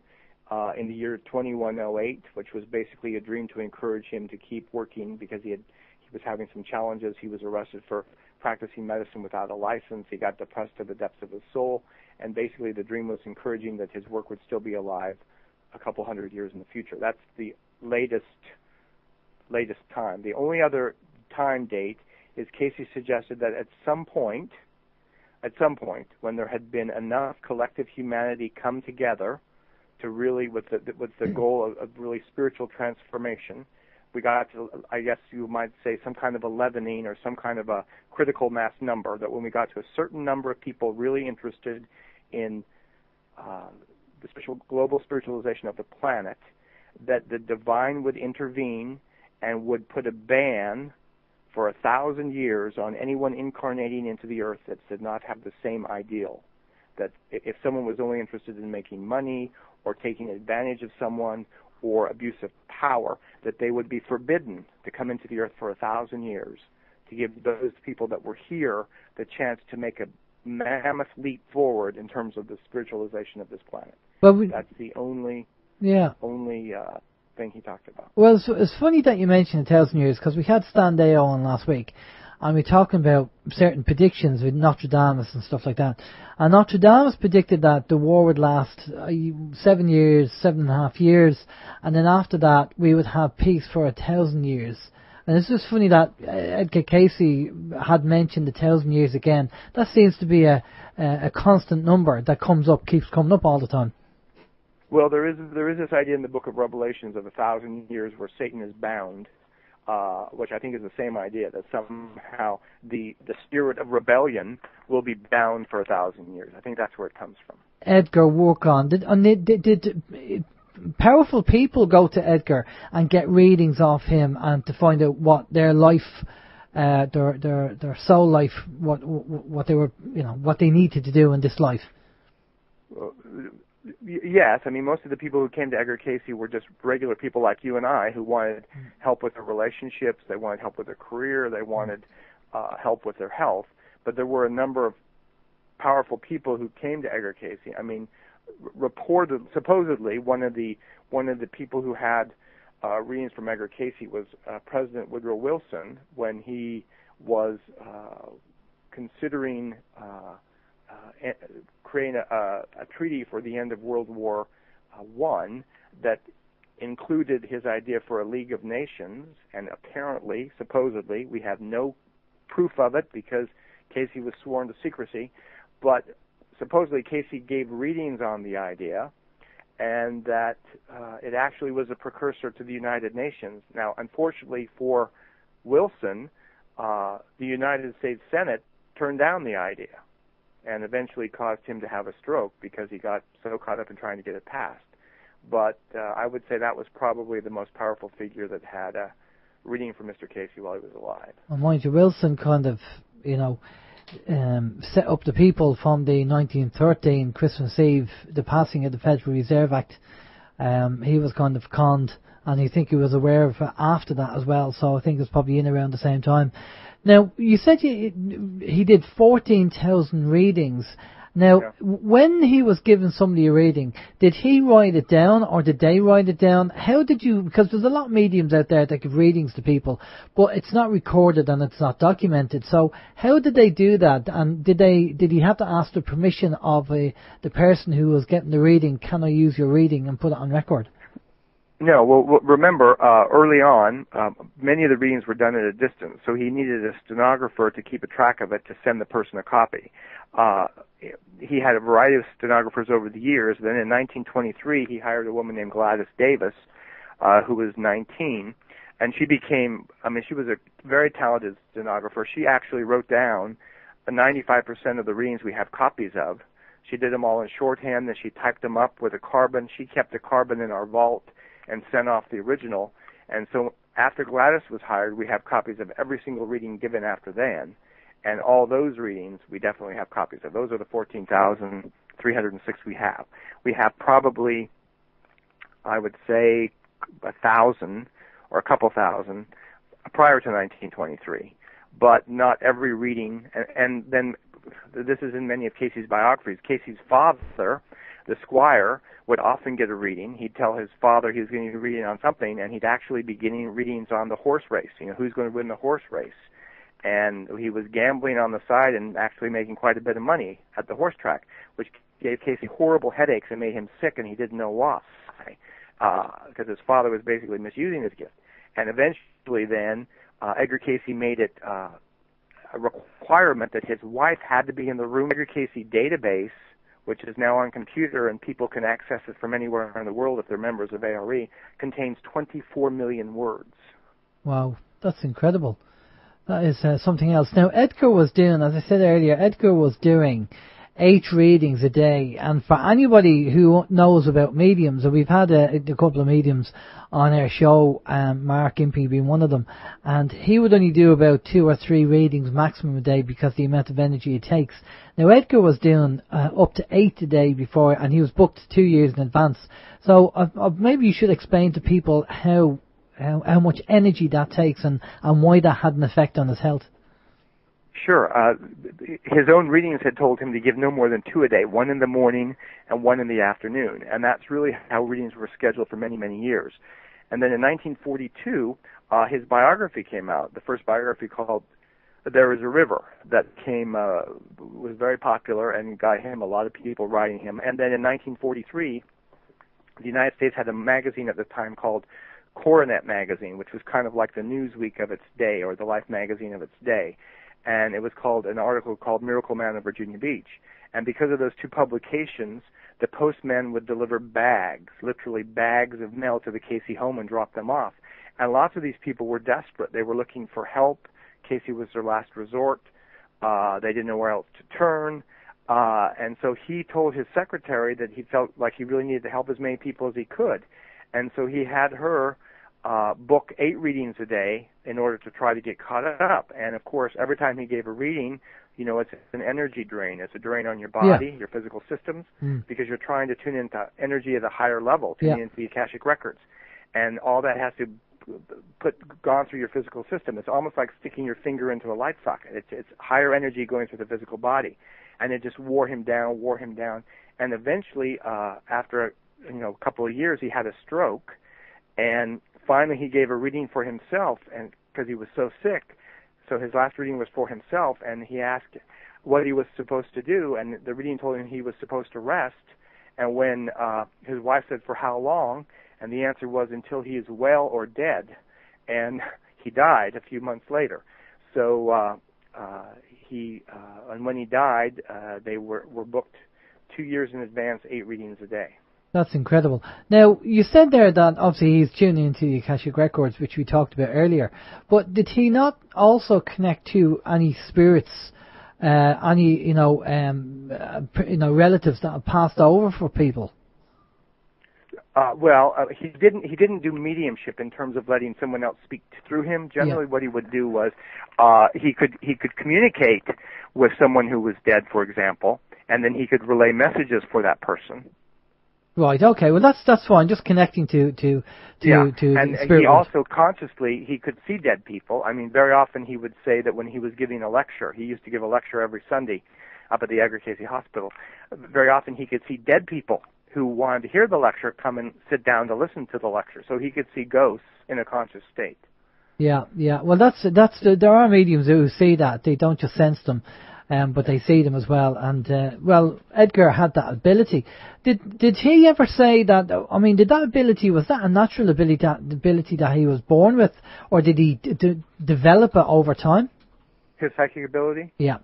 in the year 2108, which was basically a dream to encourage him to keep working because he was having some challenges. He was arrested for practicing medicine without a license. He got depressed to the depths of his soul, and basically the dream was encouraging that his work would still be alive a couple hundred years in the future. That's the latest time. The only other time date is Casey suggested that at some point, when there had been enough collective humanity come together to really, with the goal of really spiritual transformation, we got to, I guess you might say, some kind of a leavening or some kind of a critical mass number, that when we got to a certain number of people really interested in the global spiritualization of the planet, that the divine would intervene and would put a ban for 1,000 years on anyone incarnating into the earth that did not have the same ideal. That if someone was only interested in making money or taking advantage of someone or abuse of power, that they would be forbidden to come into the earth for 1,000 years, to give those people that were here the chance to make mammoth leap forward in terms of the spiritualization of this planet. Well, That's the only thing he talked about. Well, it's funny that you mentioned 1,000 years, because we had Stan Deyo on last week, and we were talking about certain predictions with Nostradamus and stuff like that. And Nostradamus predicted that the war would last 7 years, 7.5 years, and then after that we would have peace for 1,000 years. And it's just funny that Edgar Casey had mentioned 1,000 years again. That seems to be a constant number that keeps coming up all the time. Well, there is this idea in the Book of Revelations of 1,000 years where Satan is bound, which I think is the same idea, that somehow the spirit of rebellion will be bound for 1,000 years. I think that's where it comes from. Edgar work on did powerful people go to Edgar and get readings off him and to find out what their life, their soul life, what they were, what they needed to do in this life? Well, yes, I mean, most of the people who came to Edgar Casey were just regular people like you and I who wanted help with their relationships, they wanted help with their career, they wanted help with their health. But there were a number of powerful people who came to Edgar Casey. I mean, supposedly one of the people who had readings from Edgar Casey was President Woodrow Wilson when he was considering creating a treaty for the end of World War I that included his idea for a League of Nations, and apparently, supposedly, we have no proof of it because Casey was sworn to secrecy, but supposedly Casey gave readings on the idea, and that it actually was a precursor to the United Nations. Now, unfortunately for Wilson, the United States Senate turned down the idea and eventually caused him to have a stroke because he got so caught up in trying to get it passed. But I would say that was probably the most powerful figure that had a reading from Mr. Casey while he was alive. Well, mind you, Wilson kind of, set up the people from the 1913 Christmas Eve, the passing of the Federal Reserve Act. He was kind of conned, and I think he was aware of it after that as well, so I think it's probably in around the same time. Now, you said he did 14,000 readings. Now, when he was giving somebody a reading, did he write it down or did they write it down? How did you, because there's a lot of mediums out there that give readings to people, but it's not recorded and it's not documented. So how did they do that? And did he have to ask the permission of the person who was getting the reading, can I use your reading, and put it on record? No, well, remember, early on, many of the readings were done at a distance, so he needed a stenographer to keep a track of it to send the person a copy. He had a variety of stenographers over the years. Then in 1923, he hired a woman named Gladys Davis, who was 19, and she was a very talented stenographer. She actually wrote down 95% of the readings we have copies of. She did them all in shorthand, then she typed them up with a carbon. She kept the carbon in our vault and sent off the original. And so after Gladys was hired, we have copies of every single reading given after then. And all those readings we definitely have copies of. Those are the 14,306 we have. We have probably, I would say, 1,000 or a couple thousand prior to 1923. But not every reading. And then this is in many of Casey's biographies. Casey's father, the squire, would often get a reading. He'd tell his father he was getting a reading on something, and he'd actually be getting readings on the horse race, who's going to win the horse race. And he was gambling on the side and actually making quite a bit of money at the horse track, which gave Casey horrible headaches and made him sick, and he didn't know why, because his father was basically misusing his gift. And eventually then, Edgar Casey made it a requirement that his wife had to be in the room. Edgar Casey database, which is now on computer and people can access it from anywhere in the world if they're members of ARE, contains 24 million words. Wow, that's incredible. That is something else. Now, Edgar was doing, as I said earlier, 8 readings a day. And for anybody who knows about mediums, and we've had a couple of mediums on our show, Mark Impey being one of them, and he would only do about 2 or 3 readings maximum a day because the amount of energy it takes. Now, Edgar was doing up to 8 a day before, and he was booked 2 years in advance. So maybe you should explain to people how much energy that takes and why that had an effect on his health. Sure. His own readings had told him to give no more than 2 a day, one in the morning and one in the afternoon. And that's really how readings were scheduled for many, many years. And then in 1942, his biography came out, the first biography called There Is a River, that was very popular and got him a lot of people writing him. And then in 1943, the United States had a magazine at the time called Coronet Magazine, which was kind of like the Newsweek of its day, or the Life magazine of its day. And it was called an article called Miracle Man of Virginia Beach. And because of those two publications, the postmen would deliver bags, literally bags of mail to the Casey home and drop them off. And lots of these people were desperate. They were looking for help. Casey was their last resort. They didn't know where else to turn. And so he told his secretary that he felt like he really needed to help as many people as he could. And so he had her book 8 readings a day in order to try to get caught up. And of course, every time he gave a reading, you know, it's an energy drain. It's a drain on your body, your physical systems, because you're trying to tune into energy at a higher level, tune into the Akashic records. And all that has to gone through your physical system. It's almost like sticking your finger into a light socket. It's higher energy going through the physical body. And it just wore him down. And eventually, after a couple of years, he had a stroke. And finally, he gave a reading for himself, and because he was so sick. So his last reading was for himself, and he asked what he was supposed to do, and the reading told him he was supposed to rest. And when his wife said, "For how long?" and the answer was, "Until he is well or dead," and he died a few months later. So and when he died, they were booked 2 years in advance, 8 readings a day. That's incredible. Now, you said there that obviously he's tuning into the Akashic Records, which we talked about earlier, but did he not also connect to any spirits, any relatives that have passed over for people? He didn't do mediumship in terms of letting someone else speak through him. Generally, what he would do was he could communicate with someone who was dead, for example, and then he could relay messages for that person. Right. Okay. Well, that's fine. Just connecting to and the spirit. He also consciously he could see dead people. I mean, very often he would say that when he was giving a lecture, he used to give a lecture every Sunday up at the Edgar Casey Hospital. Very often he could see dead people who wanted to hear the lecture come and sit down to listen to the lecture. So he could see ghosts in a conscious state. Yeah. Well, there are mediums who see that. They don't just sense them. But they see them as well, and Edgar had that ability. Did he ever say that? I mean, was that a natural ability that he was born with, or did he develop it over time? His psychic ability? Yeah.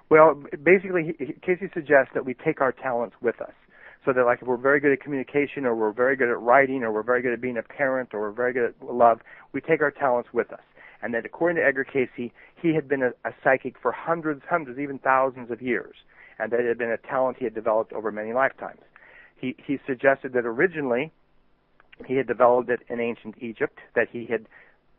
Well, basically, Casey suggests that we take our talents with us. So that, like, if we're very good at communication, or we're very good at writing, or we're very good at being a parent, or we're very good at love, we take our talents with us. And that according to Edgar Casey, he had been a psychic for hundreds, even thousands of years, and that it had been a talent he had developed over many lifetimes. He suggested that originally he had developed it in ancient Egypt, that he had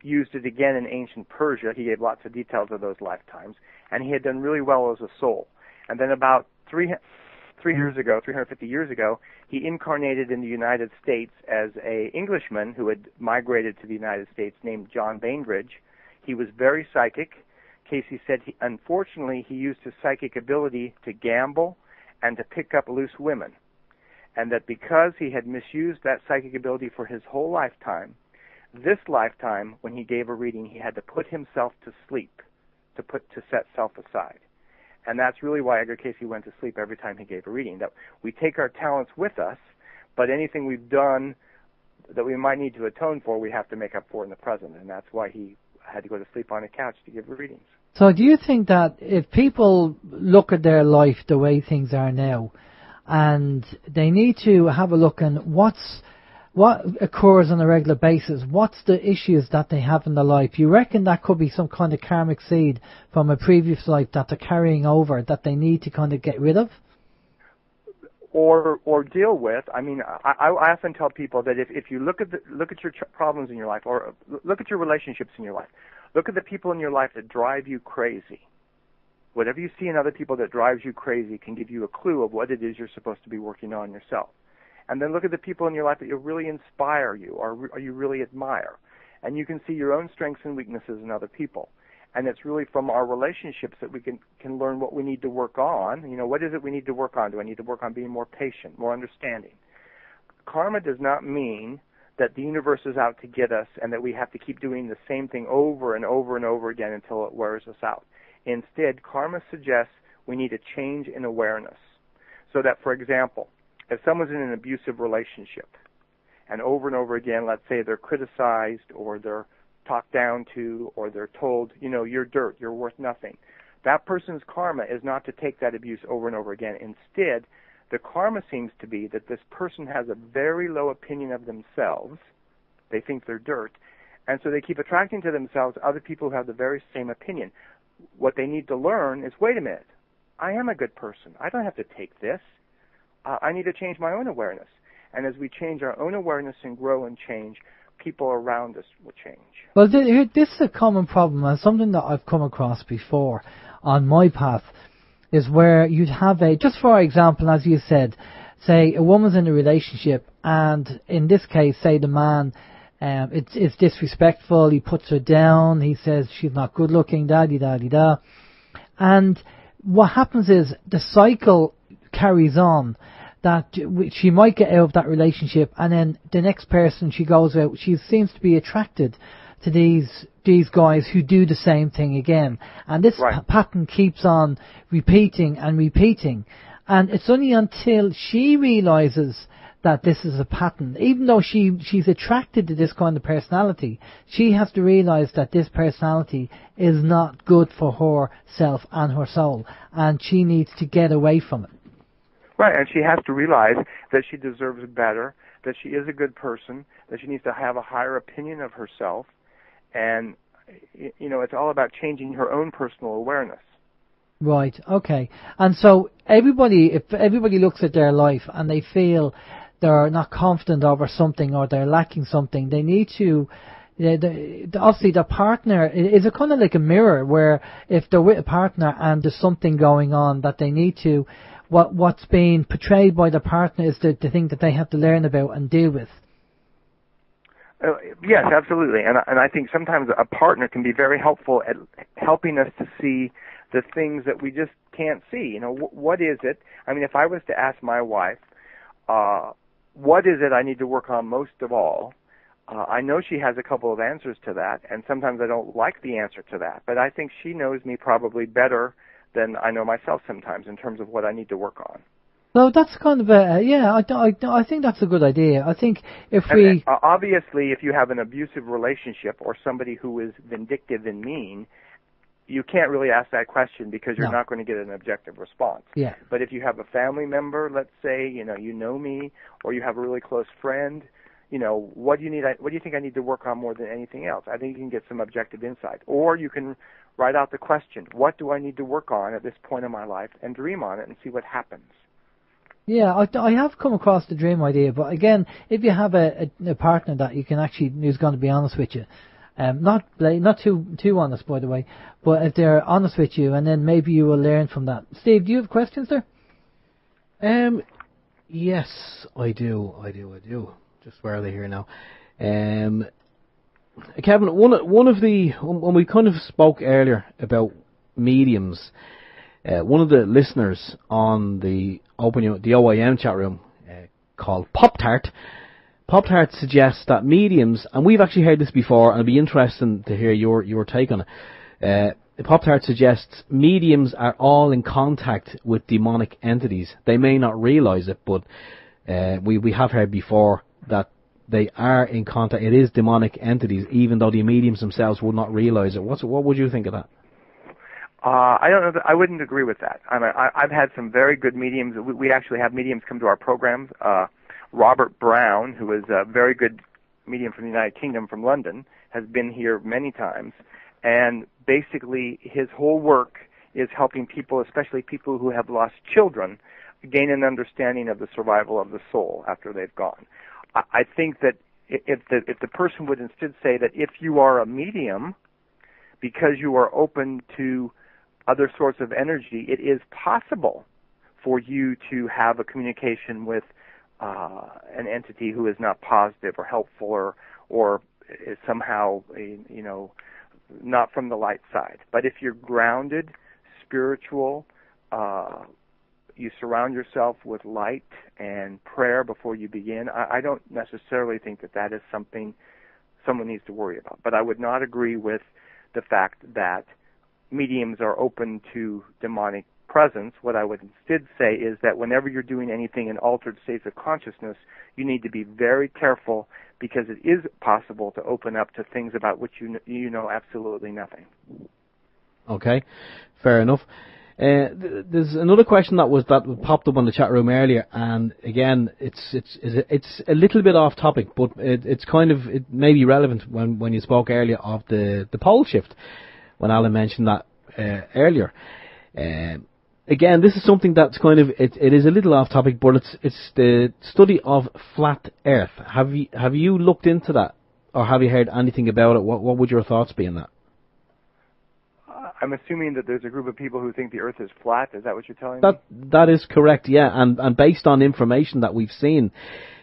used it again in ancient Persia. He gave lots of details of those lifetimes, and he had done really well as a soul. And then about 350 years ago, he incarnated in the United States as an Englishman who had migrated to the United States named John Bainbridge. He was very psychic. Casey said, unfortunately, he used his psychic ability to gamble and to pick up loose women. And that because he had misused that psychic ability for his whole lifetime, this lifetime, when he gave a reading, he had to put himself to sleep, to set self aside. And that's really why Edgar Casey went to sleep every time he gave a reading, that we take our talents with us, but anything we've done that we might need to atone for, we have to make up for in the present. And that's why he had to go to sleep on a couch to give readings. So do you think that if people look at their life the way things are now, and they need to have a look at what occurs on a regular basis, what's the issues that they have in their life, you reckon that could be some kind of karmic seed from a previous life that they're carrying over, that they need to kind of get rid of? Or deal with. I mean, I often tell people that if you look at your problems in your life, or look at your relationships in your life, look at the people in your life that drive you crazy. Whatever you see in other people that drives you crazy can give you a clue of what it is you're supposed to be working on yourself. And then look at the people in your life that really inspire you, or you really admire. And you can see your own strengths and weaknesses in other people. And it's really from our relationships that we can learn what we need to work on. What is it we need to work on? Do I need to work on being more patient, more understanding? Karma does not mean that the universe is out to get us and that we have to keep doing the same thing over and over and over again until it wears us out. Instead, karma suggests we need a change in awareness. So that, for example, if someone's in an abusive relationship and over again, let's say they're criticized or they're talked down to or they're told, you're dirt, you're worth nothing, that person's karma is not to take that abuse over and over again. Instead, the karma seems to be that this person has a very low opinion of themselves. They think they're dirt. And so they keep attracting to themselves other people who have the very same opinion. What they need to learn is, wait a minute, I am a good person. I don't have to take this. I need to change my own awareness. And as we change our own awareness and grow and change, people around us will change. Well, this is a common problem, and something that I've come across before on my path, is where you'd have just for example, as you said, say a woman's in a relationship, and in this case, say the man, it's disrespectful, he puts her down, he says she's not good looking, da-di-da-di-da. And what happens is the cycle carries on, that she might get out of that relationship, and then the next person she goes out, she seems to be attracted to these guys who do the same thing again, and this pattern keeps on repeating and repeating. And it's only until she realizes that this is a pattern, even though she's attracted to this kind of personality, she has to realize that this personality is not good for herself and her soul, and she needs to get away from it. Right, and she has to realize that she deserves better, that she is a good person, that she needs to have a higher opinion of herself, and, it's all about changing her own personal awareness. Right, okay. And so if everybody looks at their life and they feel they're not confident over something or they're lacking something, they need to, obviously the partner is a kind of like a mirror, where if they're with a partner and there's something going on that they need to, what's being portrayed by the partner is the thing that they have to learn about and deal with. Yes, absolutely. And I think sometimes a partner can be very helpful at helping us to see the things that we just can't see. What is it? I mean, if I was to ask my wife, what is it I need to work on most of all? I know she has a couple of answers to that, and sometimes I don't like the answer to that. But I think she knows me probably better than I know myself sometimes in terms of what I need to work on. So that's kind of I think that's a good idea. I think obviously, if you have an abusive relationship or somebody who is vindictive and mean, you can't really ask that question because you're not going to get an objective response. Yeah. But if you have a family member, let's say, you know me, or you have a really close friend, what do you think I need to work on more than anything else? I think you can get some objective insight. Or you can write out the question, what do I need to work on at this point in my life, and dream on it and see what happens. Yeah, I have come across the dream idea, but again, if you have a partner that you can actually, who's going to be honest with you, not too honest, by the way, but if they're honest with you, and then maybe you will learn from that. Steve, do you have questions there? Yes, I do. Just where are they here now? Kevin, one of the, when we kind of spoke earlier about mediums, one of the listeners on the OYM chat room called Pop-Tart suggests that mediums, and we've actually heard this before, and it'd be interesting to hear your take on it. Pop-Tart suggests mediums are all in contact with demonic entities. They may not realize it, but we have heard before that they are in contact. It is demonic entities, even though the mediums themselves would not realize it. What would you think of that? I don't know. I wouldn't agree with that. I've had some very good mediums. We actually have mediums come to our programs. Robert Brown, who is a very good medium from the United Kingdom, from London, has been here many times. And basically, his whole work is helping people, especially people who have lost children, gain an understanding of the survival of the soul after they've gone. I think that if the person would instead say that if you are a medium, because you are open to other sorts of energy, it is possible for you to have a communication with an entity who is not positive or helpful or is somehow not from the light side. But if you're grounded, spiritual, you surround yourself with light and prayer before you begin, I don't necessarily think that that is something someone needs to worry about. But I would not agree with the fact that mediums are open to demonic presence. What I would instead say is that whenever you're doing anything in altered states of consciousness, you need to be very careful, because it is possible to open up to things about which you know absolutely nothing. Okay, fair enough. There's another question that popped up on the chat room earlier, and again, it's a little bit off topic, but it may be relevant when you spoke earlier of the pole shift, when Alan mentioned that earlier. Again, this is something that's it is a little off topic, but it's the study of flat Earth. Have you looked into that, or have you heard anything about it? What would your thoughts be on that? I'm assuming that there's a group of people who think the Earth is flat. Is that what you're telling me? That is correct, yeah. And based on information that we've seen,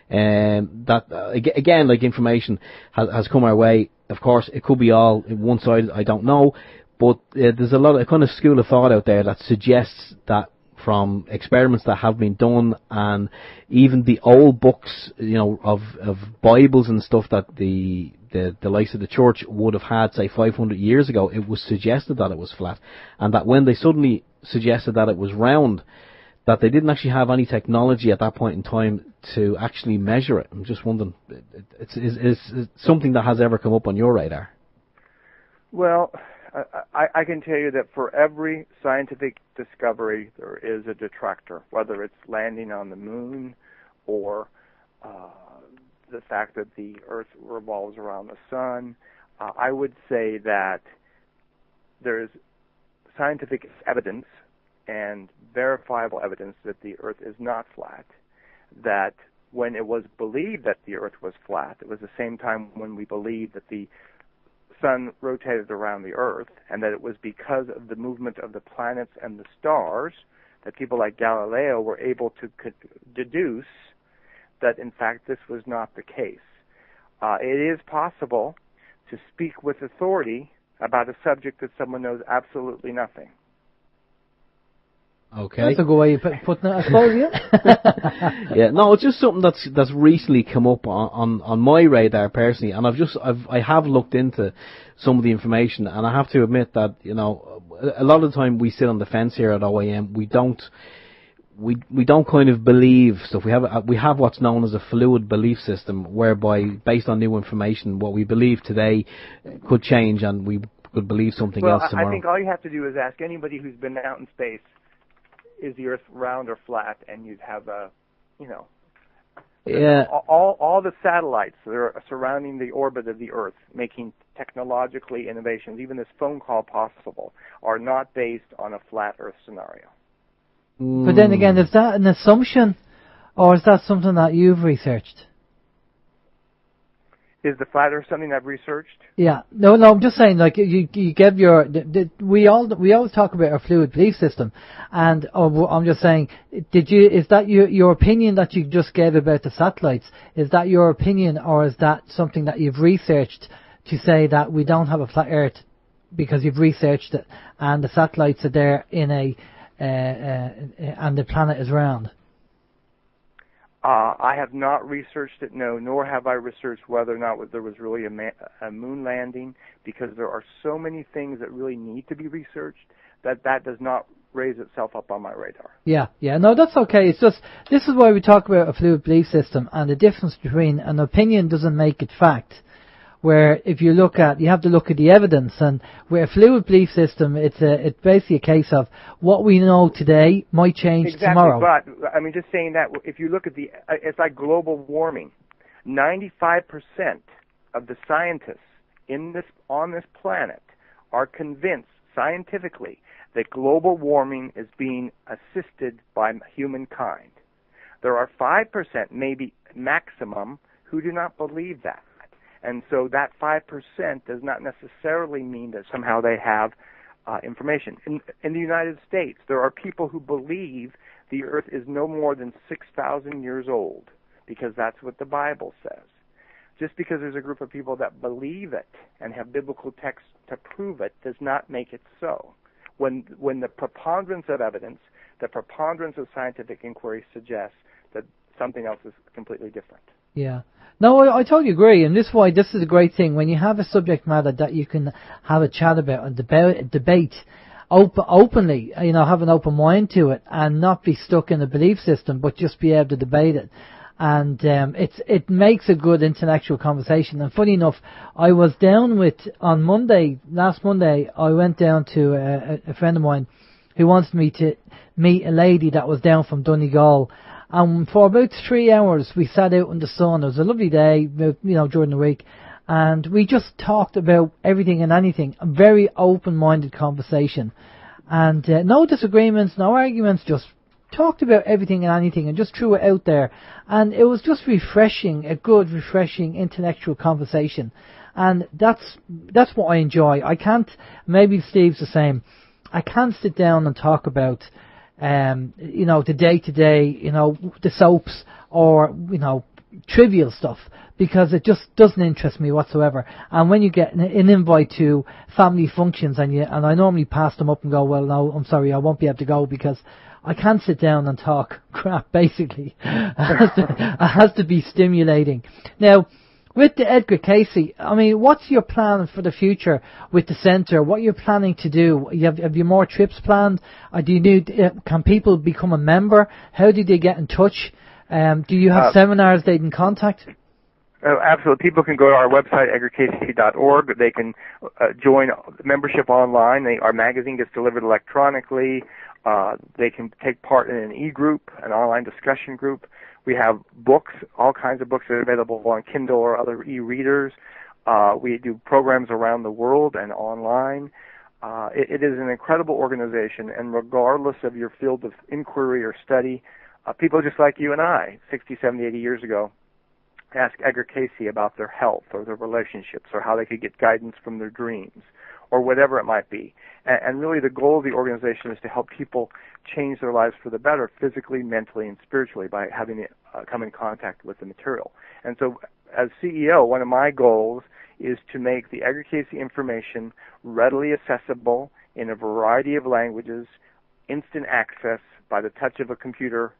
again, like information has come our way. Of course, it could be all one side. I don't know, but there's a kind of school of thought out there that suggests that from experiments that have been done, and even the old books, of Bibles and stuff that the likes of the church would have had, say, 500 years ago, it was suggested that it was flat, and that when they suddenly suggested that it was round, that they didn't actually have any technology at that point in time to actually measure it. I'm just wondering, is something that has ever come up on your radar? Well, I can tell you that for every scientific discovery, there is a detractor, whether it's landing on the moon or the fact that the Earth revolves around the sun. I would say that there is scientific evidence and verifiable evidence that the Earth is not flat, that when it was believed that the Earth was flat, it was the same time when we believed that the sun rotated around the Earth, and that it was because of the movement of the planets and the stars that people like Galileo were able to deduce that, in fact, this was not the case. It is possible to speak with authority about a subject that someone knows absolutely nothing. Okay. That's a good way of putting it, I suppose, yeah. Yeah, no, it's just something that's recently come up on my radar personally, and I have looked into some of the information, and I have to admit that, a lot of the time we sit on the fence here at OYM. We don't kind of believe stuff. We have what's known as a fluid belief system, whereby based on new information, what we believe today could change, and we could believe something else tomorrow. I think all you have to do is ask anybody who's been out in space, is the Earth round or flat, and you'd have yeah, all the satellites that are surrounding the orbit of the Earth, making technologically innovations, even this phone call possible, are not based on a flat Earth scenario. But then again, is that an assumption, or is that something that you've researched? Is the flat Earth something I've researched? Yeah. No, I'm just saying, like, you give your, we always talk about our fluid belief system, and I'm just saying, is that your opinion that you just gave about the satellites? Is that your opinion, or is that something that you've researched to say that we don't have a flat Earth because you've researched it, and the satellites are there in and the planet is round? I have not researched it, no, nor have I researched whether or not there was really a moon landing, because there are so many things that really need to be researched that does not raise itself up on my radar. Yeah, no, that's okay. It's just, this is why we talk about a fluid belief system, and the difference between an opinion doesn't make it fact. Where if you have to look at the evidence, and where a fluid belief system, it's basically a case of what we know today might change tomorrow. But I mean, just saying that, if you look at it's like global warming. 95% of the scientists on this planet are convinced scientifically that global warming is being assisted by humankind. There are 5%, maybe maximum, who do not believe that. And so that 5% does not necessarily mean that somehow they have information. In the United States, there are people who believe the Earth is no more than 6,000 years old, because that's what the Bible says. Just because there's a group of people that believe it and have biblical texts to prove it does not make it so. When the preponderance of evidence, the preponderance of scientific inquiry suggests that something else is completely different. Yeah. No, I totally agree, and this is a great thing when you have a subject matter that you can have a chat about and debate openly. Have an open mind to it and not be stuck in a belief system, but just be able to debate it. And it makes a good intellectual conversation. And funny enough, I was down last Monday, I went down to a friend of mine who wanted me to meet a lady that was down from Donegal. And for about 3 hours, we sat out in the sun. It was a lovely day, during the week. And we just talked about everything and anything. A very open-minded conversation. And no disagreements, no arguments, just talked about everything and anything and just threw it out there. And it was just refreshing, a good, refreshing intellectual conversation. And that's what I enjoy. I can't, maybe Steve's the same, I can't sit down and talk about, the day-to-day, the soaps or, trivial stuff, because it just doesn't interest me whatsoever. And when you get an invite to family functions and I normally pass them up and go, well, no, I'm sorry, I won't be able to go because I can't sit down and talk crap, basically. It has to be stimulating. Now, with the Edgar Casey, what's your plan for the future with the centre? What you're planning to do? Have you more trips planned? Can people become a member? How do they get in touch? Do you have seminars they can contact? Absolutely. People can go to our website, edgarcasey.org. They can join membership online. Our magazine gets delivered electronically. They can take part in an e-group, an online discussion group. We have books, all kinds of books that are available on Kindle or other e-readers. We do programs around the world and online. It is an incredible organization, and regardless of your field of inquiry or study, people just like you and I, 60, 70, 80 years ago, ask Edgar Casey about their health or their relationships or how they could get guidance from their dreams or whatever it might be. And really the goal of the organization is to help people change their lives for the better physically, mentally, and spiritually by having come in contact with the material. And so as CEO, one of my goals is to make the Edgar Casey information readily accessible in a variety of languages, instant access by the touch of a computer,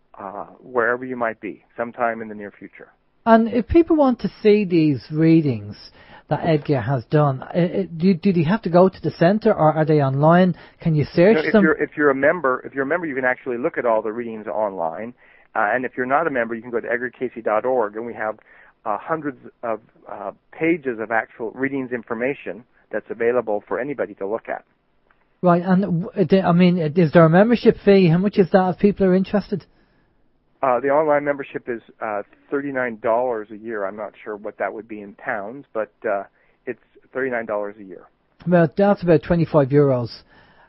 wherever you might be, sometime in the near future. And if people want to see these readings that Edgar has done, do they have to go to the centre or are they online? Can you search them? If you're a member, you can actually look at all the readings online. And if you're not a member, you can go to edgarcasey.org, and we have hundreds of pages of actual readings information that's available for anybody to look at. Right, and is there a membership fee? How much is that if people are interested? The online membership is $39 a year. I'm not sure what that would be in pounds, but it's $39 a year. Well, that's about €25.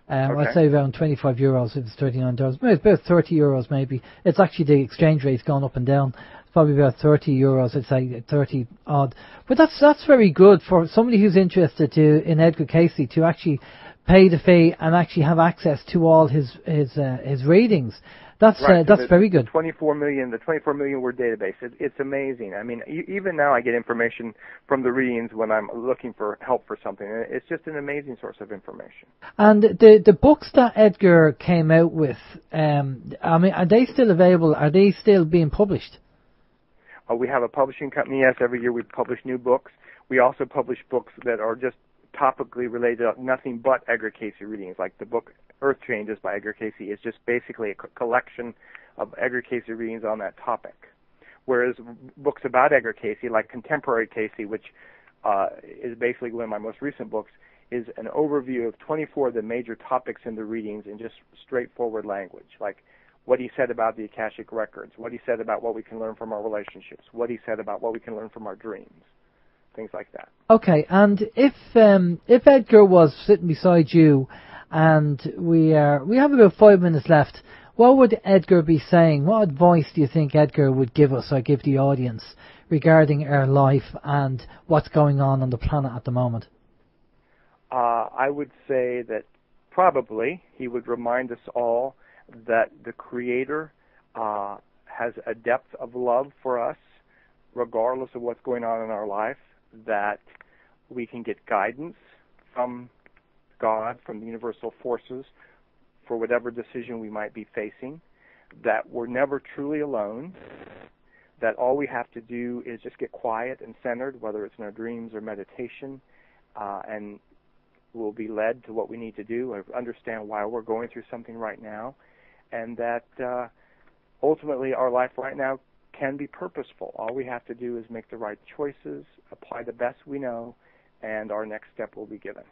Okay. I'd say around €25 if it's $39. It's about €30 maybe. It's actually the exchange rate's gone up and down. It's probably about €30. I'd say 30 odd. But that's very good for somebody who's interested in Edgar Casey to actually pay the fee and actually have access to all his readings. That's right. That's very good. The 24 million word database. It's amazing. Even now I get information from the readings when I'm looking for help for something. It's just an amazing source of information. And the books that Edgar came out with, are they still available? Are they still being published? We have a publishing company. Yes, every year we publish new books. We also publish books that are just topically related, nothing but Edgar Casey readings, like the book Earth Changes by Edgar Casey is just basically a collection of Edgar Casey readings on that topic. Whereas books about Edgar Casey, like Contemporary Casey, which is basically one of my most recent books, is an overview of 24 of the major topics in the readings in just straightforward language, like what he said about the Akashic Records, what he said about what we can learn from our relationships, what he said about what we can learn from our dreams. Things like that. Okay, and if Edgar was sitting beside you, and we have about 5 minutes left, what would Edgar be saying? What advice do you think Edgar would give us or give the audience regarding our life and what's going on the planet at the moment? I would say that probably he would remind us all that the Creator has a depth of love for us regardless of what's going on in our life, that we can get guidance from God, from the universal forces, for whatever decision we might be facing, that we're never truly alone, that all we have to do is just get quiet and centered, whether it's in our dreams or meditation, and we'll be led to what we need to do, or understand why we're going through something right now, and that ultimately our life right now can be purposeful. All we have to do is make the right choices, apply the best we know, and our next step will be given.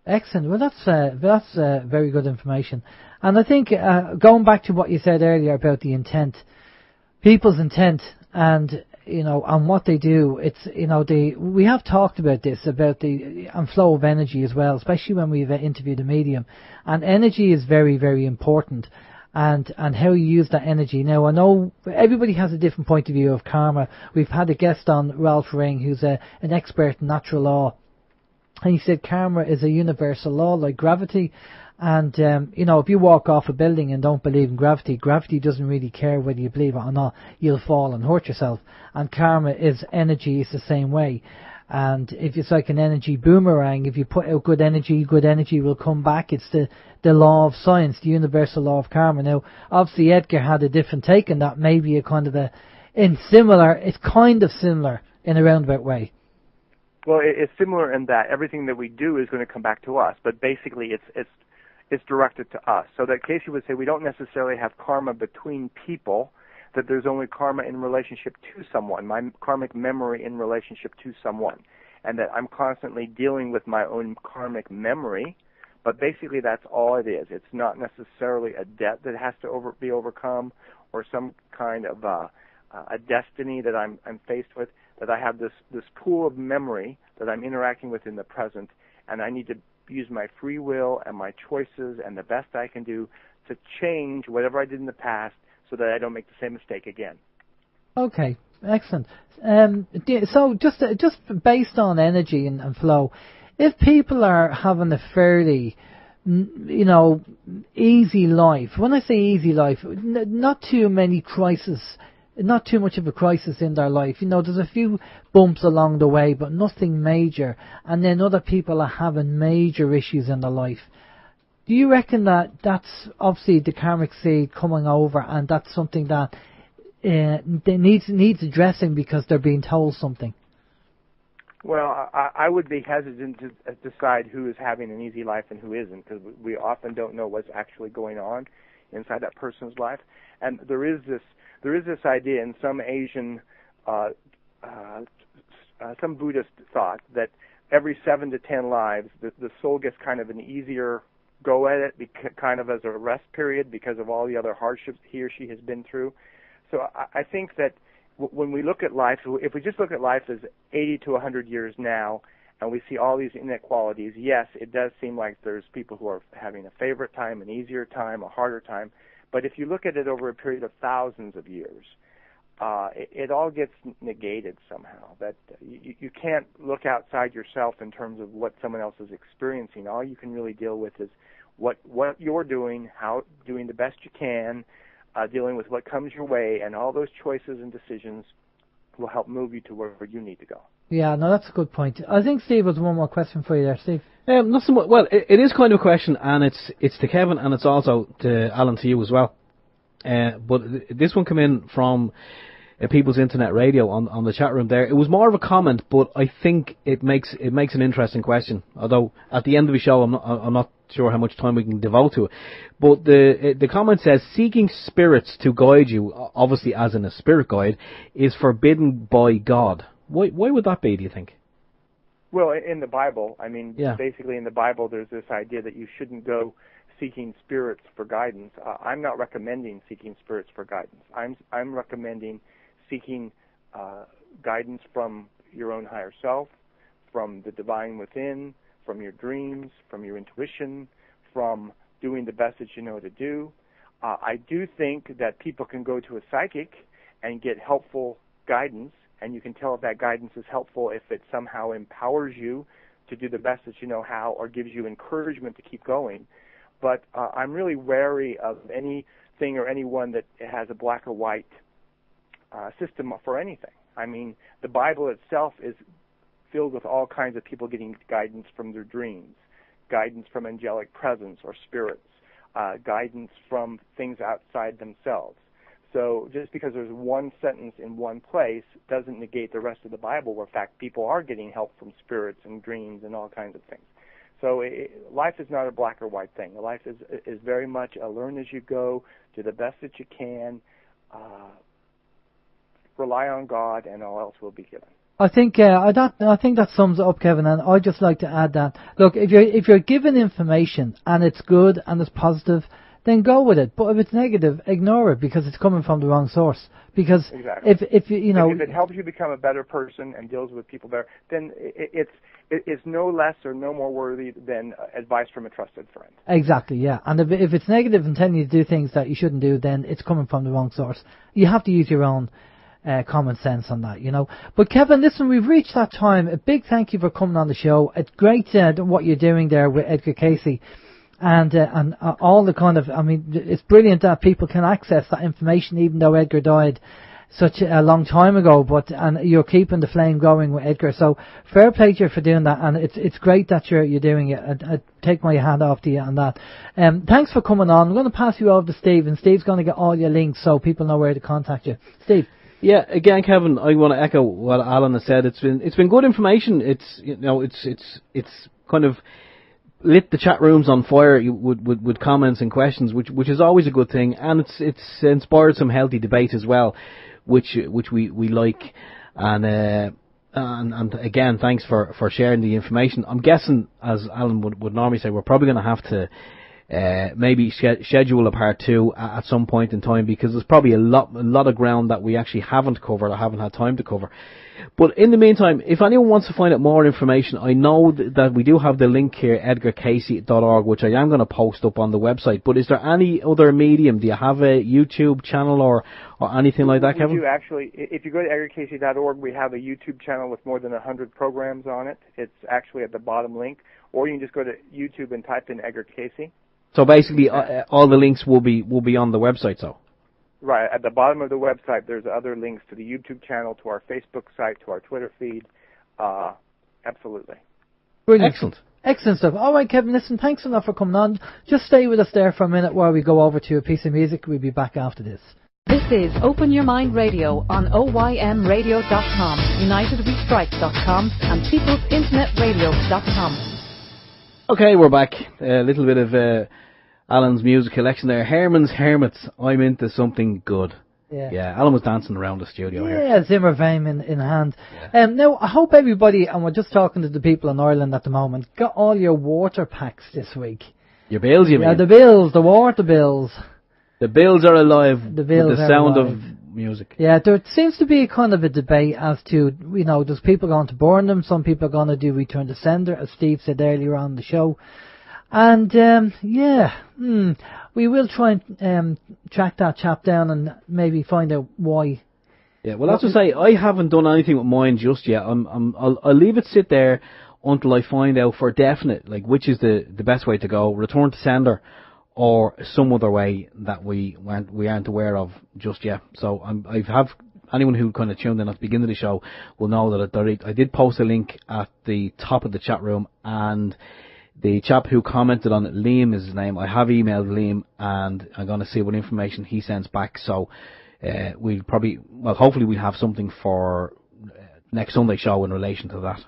Excellent. Well, that's very good information. And I think going back to what you said earlier about the intent, people's intent, and and what they do. It's we have talked about this, about the flow of energy as well, especially when we've interviewed a medium. And energy is very, very important. And how you use that energy. Now, I know everybody has a different point of view of karma. We've had a guest on, Ralph Ring, who's an expert in natural law. And he said karma is a universal law like gravity. And, if you walk off a building and don't believe in gravity, gravity doesn't really care whether you believe it or not. You'll fall and hurt yourself. And karma is energy, is the same way. And if it's like an energy boomerang, if you put out good energy will come back. It's the law of science, the universal law of karma. Now, obviously Edgar had a different take on that, maybe it's kind of similar in a roundabout way. Well, it's similar in that everything that we do is going to come back to us, but basically it's directed to us. So that Casey would say we don't necessarily have karma between people, that there's only karma in relationship to someone, my karmic memory in relationship to someone, and that I'm constantly dealing with my own karmic memory, but basically that's all it is. It's not necessarily a debt that has to be overcome, or some kind of a destiny that I'm faced with, that I have this pool of memory that I'm interacting with in the present, and I need to use my free will and my choices and the best I can do to change whatever I did in the past, so that I don't make the same mistake again. Okay, excellent. So just based on energy and flow, if people are having a fairly, easy life, when I say easy life, not too many crises, not too much of a crisis in their life. There's a few bumps along the way, but nothing major. And then other people are having major issues in their life. Do you reckon that that's obviously the karmic seed coming over, and that's something that needs addressing because they're being told something? Well, I would be hesitant to decide who is having an easy life and who isn't, because we often don't know what's actually going on inside that person's life. And there is this idea in some Asian, some Buddhist thought, that every 7 to 10 lives, the soul gets kind of an easier go at it, kind of as a rest period because of all the other hardships he or she has been through. So I think that when we look at life, if we just look at life as 80 to 100 years now, and we see all these inequalities, yes, it does seem like there's people who are having a favorite time, an easier time, a harder time. But if you look at it over a period of thousands of years, it all gets negated somehow. That you can't look outside yourself in terms of what someone else is experiencing. All you can really deal with is what you're doing, how doing the best you can, dealing with what comes your way, and all those choices and decisions will help move you to wherever you need to go. Yeah, no, that's a good point. I think Steve has one more question for you there, Steve. Not so much. Well, it is kind of a question, and it's to Kevin, and it's also to Alan, to you as well. But this one came in from People's Internet Radio on the chat room there. It was more of a comment, but I think it makes an interesting question. Although at the end of the show, I'm not sure how much time we can devote to it. But the comment says, seeking spirits to guide you, obviously as in a spirit guide, is forbidden by God. Why would that be, do you think? Well, in the Bible, Yeah. Basically in the Bible, there's this idea that you shouldn't go seeking spirits for guidance. I'm not recommending seeking spirits for guidance. I'm recommending seeking guidance from your own higher self, from the divine within, from your dreams, from your intuition, from doing the best that you know to do. I do think that people can go to a psychic and get helpful guidance, and you can tell if that guidance is helpful if it somehow empowers you to do the best that you know how, or gives you encouragement to keep going. But I'm really wary of anything or anyone that has a black or white system for anything. I mean, the Bible itself is filled with all kinds of people getting guidance from their dreams, guidance from angelic presence or spirits, guidance from things outside themselves. So just because there's one sentence in one place doesn't negate the rest of the Bible, where in fact people are getting help from spirits and dreams and all kinds of things. So life is not a black or white thing. Life is very much a learn as you go, do the best that you can, rely on God, and all else will be given. I think that sums it up, Kevin, and I'd just like to add that, look, if you're given information and it's good and it's positive, then go with it. But if it's negative, ignore it, because it's coming from the wrong source. Because exactly. if it helps you become a better person and deals with people better, then it's no less or no more worthy than advice from a trusted friend. Exactly, yeah. And if it's negative and telling you to do things that you shouldn't do, then it's coming from the wrong source. You have to use your own common sense on that, you know. But Kevin, listen, we've reached that time. A big thank you for coming on the show. It's great what you're doing there with Edgar Casey. And all the kind of, I mean, it's brilliant that people can access that information, even though Edgar died such a long time ago. And you're keeping the flame going with Edgar. So fair play to you for doing that, and it's great that you're doing it. I take my hand off to you on that. Thanks for coming on. I'm going to pass you over to Steve, and Steve's going to get all your links so people know where to contact you. Steve. Yeah, again, Kevin, I want to echo what Alan has said. It's been good information. It's kind of lit the chat rooms on fire with comments and questions, which is always a good thing, and it's inspired some healthy debate as well, which we like, and again, thanks for sharing the information. I'm guessing, as Alan would normally say, we're probably going to have to maybe schedule a part 2 at some point in time, because there's probably a lot of ground that we actually haven't covered or haven't had time to cover. But in the meantime, if anyone wants to find out more information, I know that we do have the link here, edgarcasey.org, which I am going to post up on the website. But is there any other medium? Do you have a YouTube channel or anything like that, Kevin? We do, actually. If you go to edgarcasey.org, we have a YouTube channel with more than 100 programs on it. It's actually at the bottom link. Or you can just go to YouTube and type in Edgar Casey. So basically, all the links will be on the website, so? Right. At the bottom of the website, there's other links to the YouTube channel, to our Facebook site, to our Twitter feed. Absolutely. Brilliant. Excellent. Excellent stuff. All right, Kevin, listen, thanks a lot for coming on. Just stay with us there for a minute while we go over to a piece of music. We'll be back after this. This is Open Your Mind Radio on OYMradio.com, UnitedWeStrike.com, and PeoplesInternetRadio.com. Okay, we're back. A little bit of Alan's music collection there. Herman's Hermits, I'm into something good. Yeah, Alan was dancing around the studio here. Yeah, Zimmer Vame in hand. Yeah. Now, I hope everybody, and we're just talking to the people in Ireland at the moment, got all your water packs this week. Your bills, you mean? Yeah, the bills, the water bills. The bills are alive The bills with the are sound alive. of music. Yeah, there seems to be kind of a debate as to, you know, there's people going to burn them, some people are going to do return to sender, as Steve said earlier on the show. And, we will try and track that chap down and maybe find out why. Yeah, well, that's to say, I haven't done anything with mine just yet. I'll leave it sit there until I find out for definite, like, which is the best way to go, return to sender, or some other way that we aren't aware of just yet. So anyone who kind of tuned in at the beginning of the show will know that I did post a link at the top of the chat room, and the chap who commented on it, Liam is his name, I have emailed Liam, and I'm going to see what information he sends back. So hopefully we'll have something for next Sunday show in relation to that.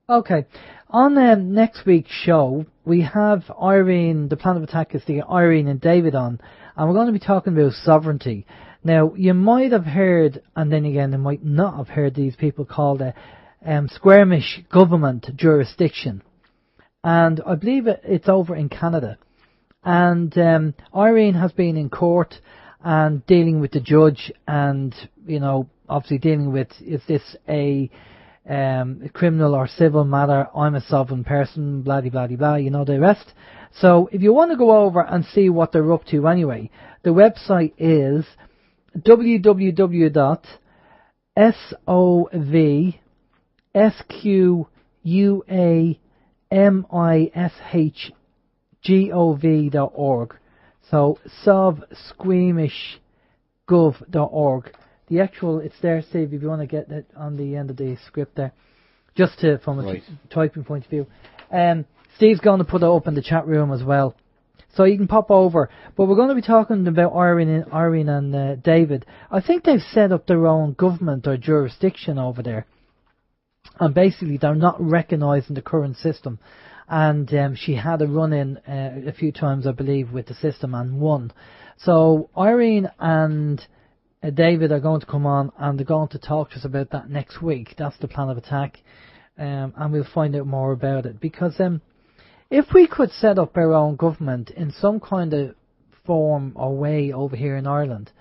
Okay. On next week's show, we have Irene, the Plan of Attack is the Irene and David on, and we're going to be talking about sovereignty. Now, you might have heard, and then again, you might not have heard these people called a skirmish government jurisdiction. And I believe it's over in Canada. And Irene has been in court and dealing with the judge and, you know, obviously dealing with, is this a criminal or civil matter? I'm a sovereign person, blah, blah, blah, blah, you know the rest. So if you want to go over and see what they're up to anyway, the website is www.sovmishgov.org. So sovsqueamishgov.org. the actual, it's there, Steve, if you want to get it on the end of the script there, just to, from a typing point of view. Steve's going to put it up in the chat room as well. So you can pop over. But we're going to be talking about Irene and David. I think they've set up their own government or jurisdiction over there. And basically they're not recognising the current system. And she had a run-in a few times, I believe, with the system and won. So Irene and David are going to come on and they're going to talk to us about that next week. That's the plan of attack. And we'll find out more about it. Because if we could set up our own government in some kind of form or way over here in Ireland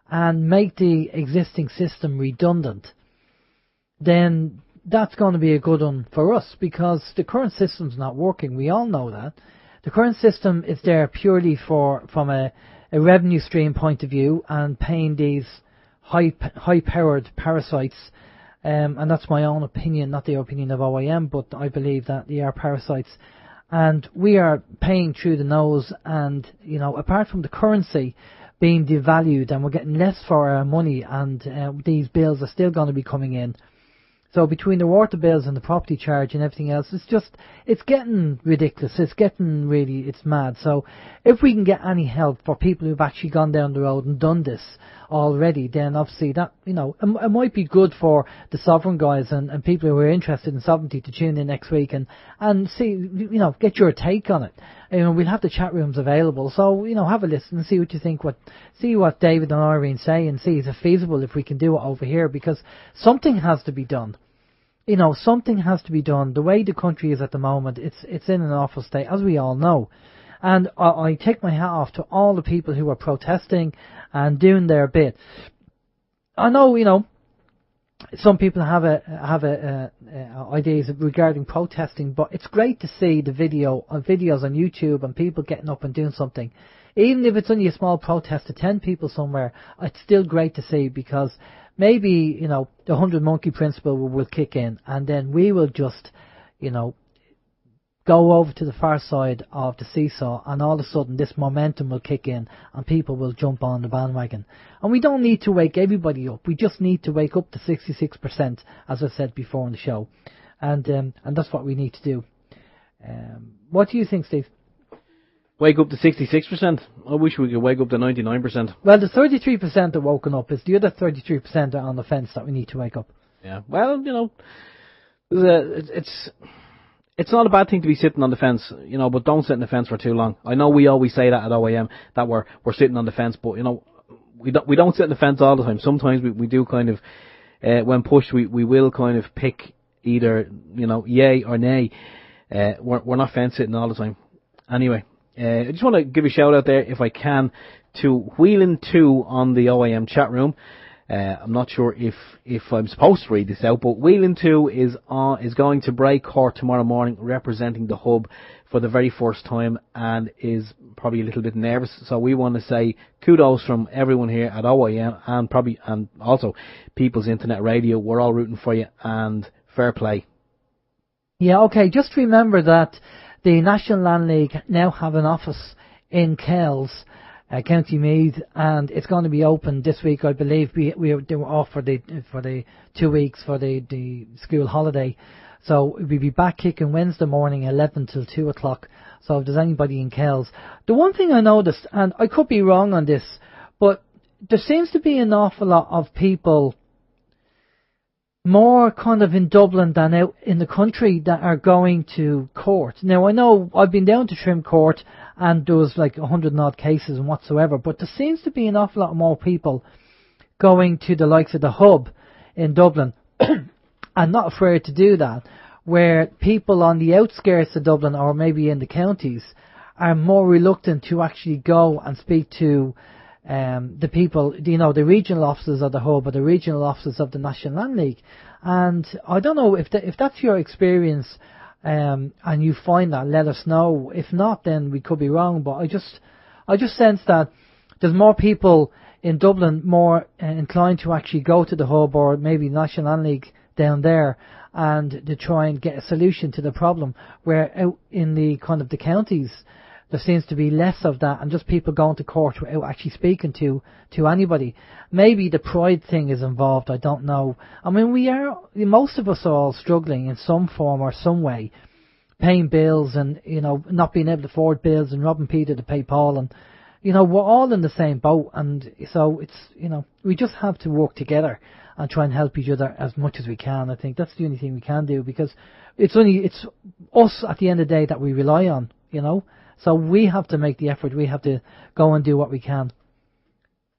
and make the existing system redundant, then that's going to be a good one for us, because the current system's not working. We all know that. The current system is there purely from a revenue stream point of view and paying these high-powered parasites. And that's my own opinion, not the opinion of OYM, but I believe that they are parasites. And we are paying through the nose, and, you know, apart from the currency being devalued and we're getting less for our money, and these bills are still going to be coming in. So between the water bills and the property charge and everything else, it's getting ridiculous. It's mad. So if we can get any help for people who've actually gone down the road and done this already, then obviously that, you know, it might be good for the sovereign guys and people who are interested in sovereignty to tune in next week and see, you know, get your take on it. You know, we'll have the chat rooms available. So, you know, have a listen and see what you think, see what David and Irene say, and see is it feasible if we can do it over here, because something has to be done. You know, something has to be done. The way the country is at the moment, it's in an awful state, as we all know. And I take my hat off to all the people who are protesting and doing their bit. I know, you know, some people have ideas regarding protesting, but it's great to see the videos on YouTube and people getting up and doing something. Even if it's only a small protest to 10 people somewhere, it's still great to see, because maybe, you know, the 100 monkey principle will kick in, and then we will just, you know, go over to the far side of the seesaw, and all of a sudden this momentum will kick in and people will jump on the bandwagon. And we don't need to wake everybody up. We just need to wake up to 66%, as I said before in the show. And that's what we need to do. What do you think, Steve? Wake up to 66%? I wish we could wake up to 99%. Well, the 33% are woken up. It's the other 33% are on the fence that we need to wake up. Yeah, well, you know, it's not a bad thing to be sitting on the fence, you know, but don't sit on the fence for too long. I know we always say that at OYM, that we're sitting on the fence, but, you know, we don't sit on the fence all the time. Sometimes we do kind of, when pushed, we will kind of pick either, you know, yay or nay. We're not fence sitting all the time. Anyway. I just want to give a shout out there, if I can, to Wheelin2 on the OYM chat room. I'm not sure if I'm supposed to read this out, but Wheelin2 is going to Bray Court tomorrow morning, representing the hub for the very first time, and is probably a little bit nervous. So we want to say kudos from everyone here at OYM and also People's Internet Radio. We're all rooting for you, and fair play. Yeah, okay. Just remember that the National Land League now have an office in Kells, County Meath, and it's going to be open this week, I believe. They were off for the 2 weeks for the school holiday, so we'll be back kicking Wednesday morning 11 till 2 o'clock. So if there's anybody in Kells, the one thing I noticed, and I could be wrong on this, but there seems to be an awful lot of people more kind of in Dublin than out in the country that are going to court. Now, I know I've been down to Trim Court and there was like 100 and odd cases and whatsoever, but there seems to be an awful lot more people going to the likes of the hub in Dublin and not afraid to do that, where people on the outskirts of Dublin or maybe in the counties are more reluctant to actually go and speak to the people, you know, the regional offices of the hub or the regional offices of the National Land League. And I don't know if that's your experience, and you find that, let us know. If not, then we could be wrong, but I just sense that there's more people in Dublin more inclined to actually go to the hub or maybe National Land League down there and to try and get a solution to the problem, where out in the kind of the counties there seems to be less of that, and just people going to court without actually speaking to anybody. Maybe the pride thing is involved, I don't know. I mean, most of us are all struggling in some form or some way, paying bills and, not being able to afford bills and robbing Peter to pay Paul, and, we're all in the same boat, and so it's, we just have to work together and try and help each other as much as we can. I think that's the only thing we can do, because it's us at the end of the day that we rely on, so we have to make the effort. We have to go and do what we can.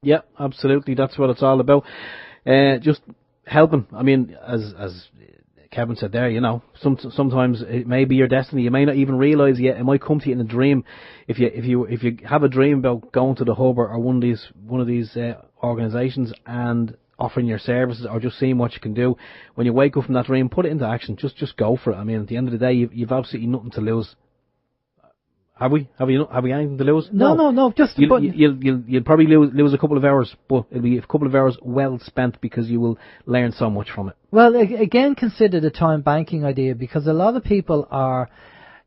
Yeah, absolutely. That's what it's all about. Just helping. I mean, as Kevin said there, sometimes it may be your destiny. You may not even realise yet. It might come to you in a dream. If you have a dream about going to the hub or one of these organisations and offering your services, or just seeing what you can do, when you wake up from that dream, put it into action. Just go for it. I mean, at the end of the day, you've absolutely nothing to lose. Have we anything to lose? No. Just you'll probably lose a couple of hours, but it'll be a couple of hours well spent, because you will learn so much from it. Well, again, consider the time banking idea, because a lot of people are,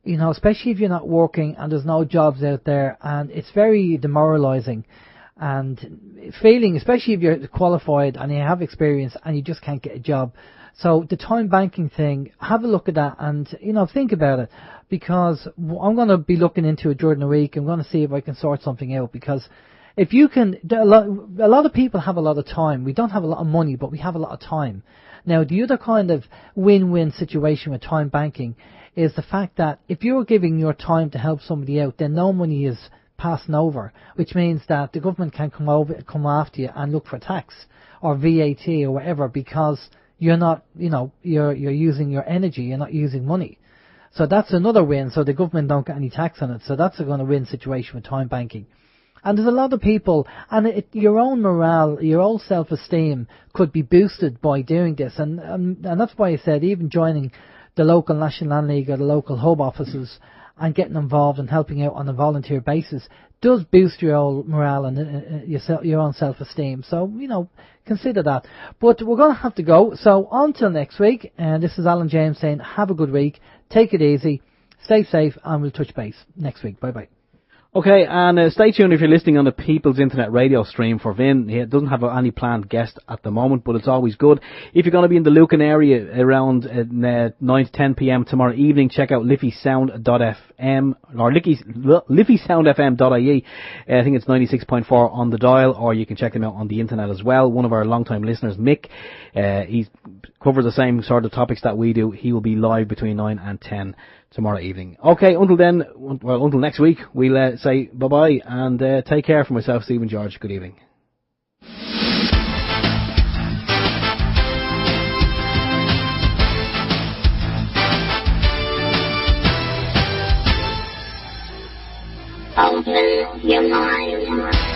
especially if you're not working and there's no jobs out there, and it's very demoralising and feeling, especially if you're qualified and you have experience and you just can't get a job. So the time banking thing, have a look at that and, think about it, because I'm going to be looking into it during the week. I'm going to see if I can sort something out, because if you can, a lot of people have a lot of time. We don't have a lot of money, but we have a lot of time. Now, the other kind of win-win situation with time banking is the fact that if you're giving your time to help somebody out, then no money is passing over, which means that the government can come after you and look for tax or VAT or whatever, because you're not, you're using your energy, you're not using money. So that's another win. So the government don't get any tax on it. So that's a going to win situation with time banking. And there's a lot of people, and your own morale, your own self-esteem could be boosted by doing this. And that's why I said even joining the local National Land League or the local hub offices and getting involved and helping out on a volunteer basis does boost your own morale and your own self-esteem. So, consider that. But we're going to have to go. So until next week, and this is Alan James saying have a good week, take it easy, stay safe, and we'll touch base next week. Bye-bye. Okay, and stay tuned if you're listening on the People's Internet Radio stream for Vin. He doesn't have any planned guest at the moment, but it's always good. If you're going to be in the Lucan area around 9 to 10 p.m. tomorrow evening, check out liffeysound.fm or liffeysoundfm.ie. I think it's 96.4 on the dial, or you can check them out on the internet as well. One of our long-time listeners, Mick, he covers the same sort of topics that we do. He will be live between 9 and 10 tomorrow evening. Okay, until next week, we'll say bye-bye and take care. For myself, Stephen George, good evening. Open your mind.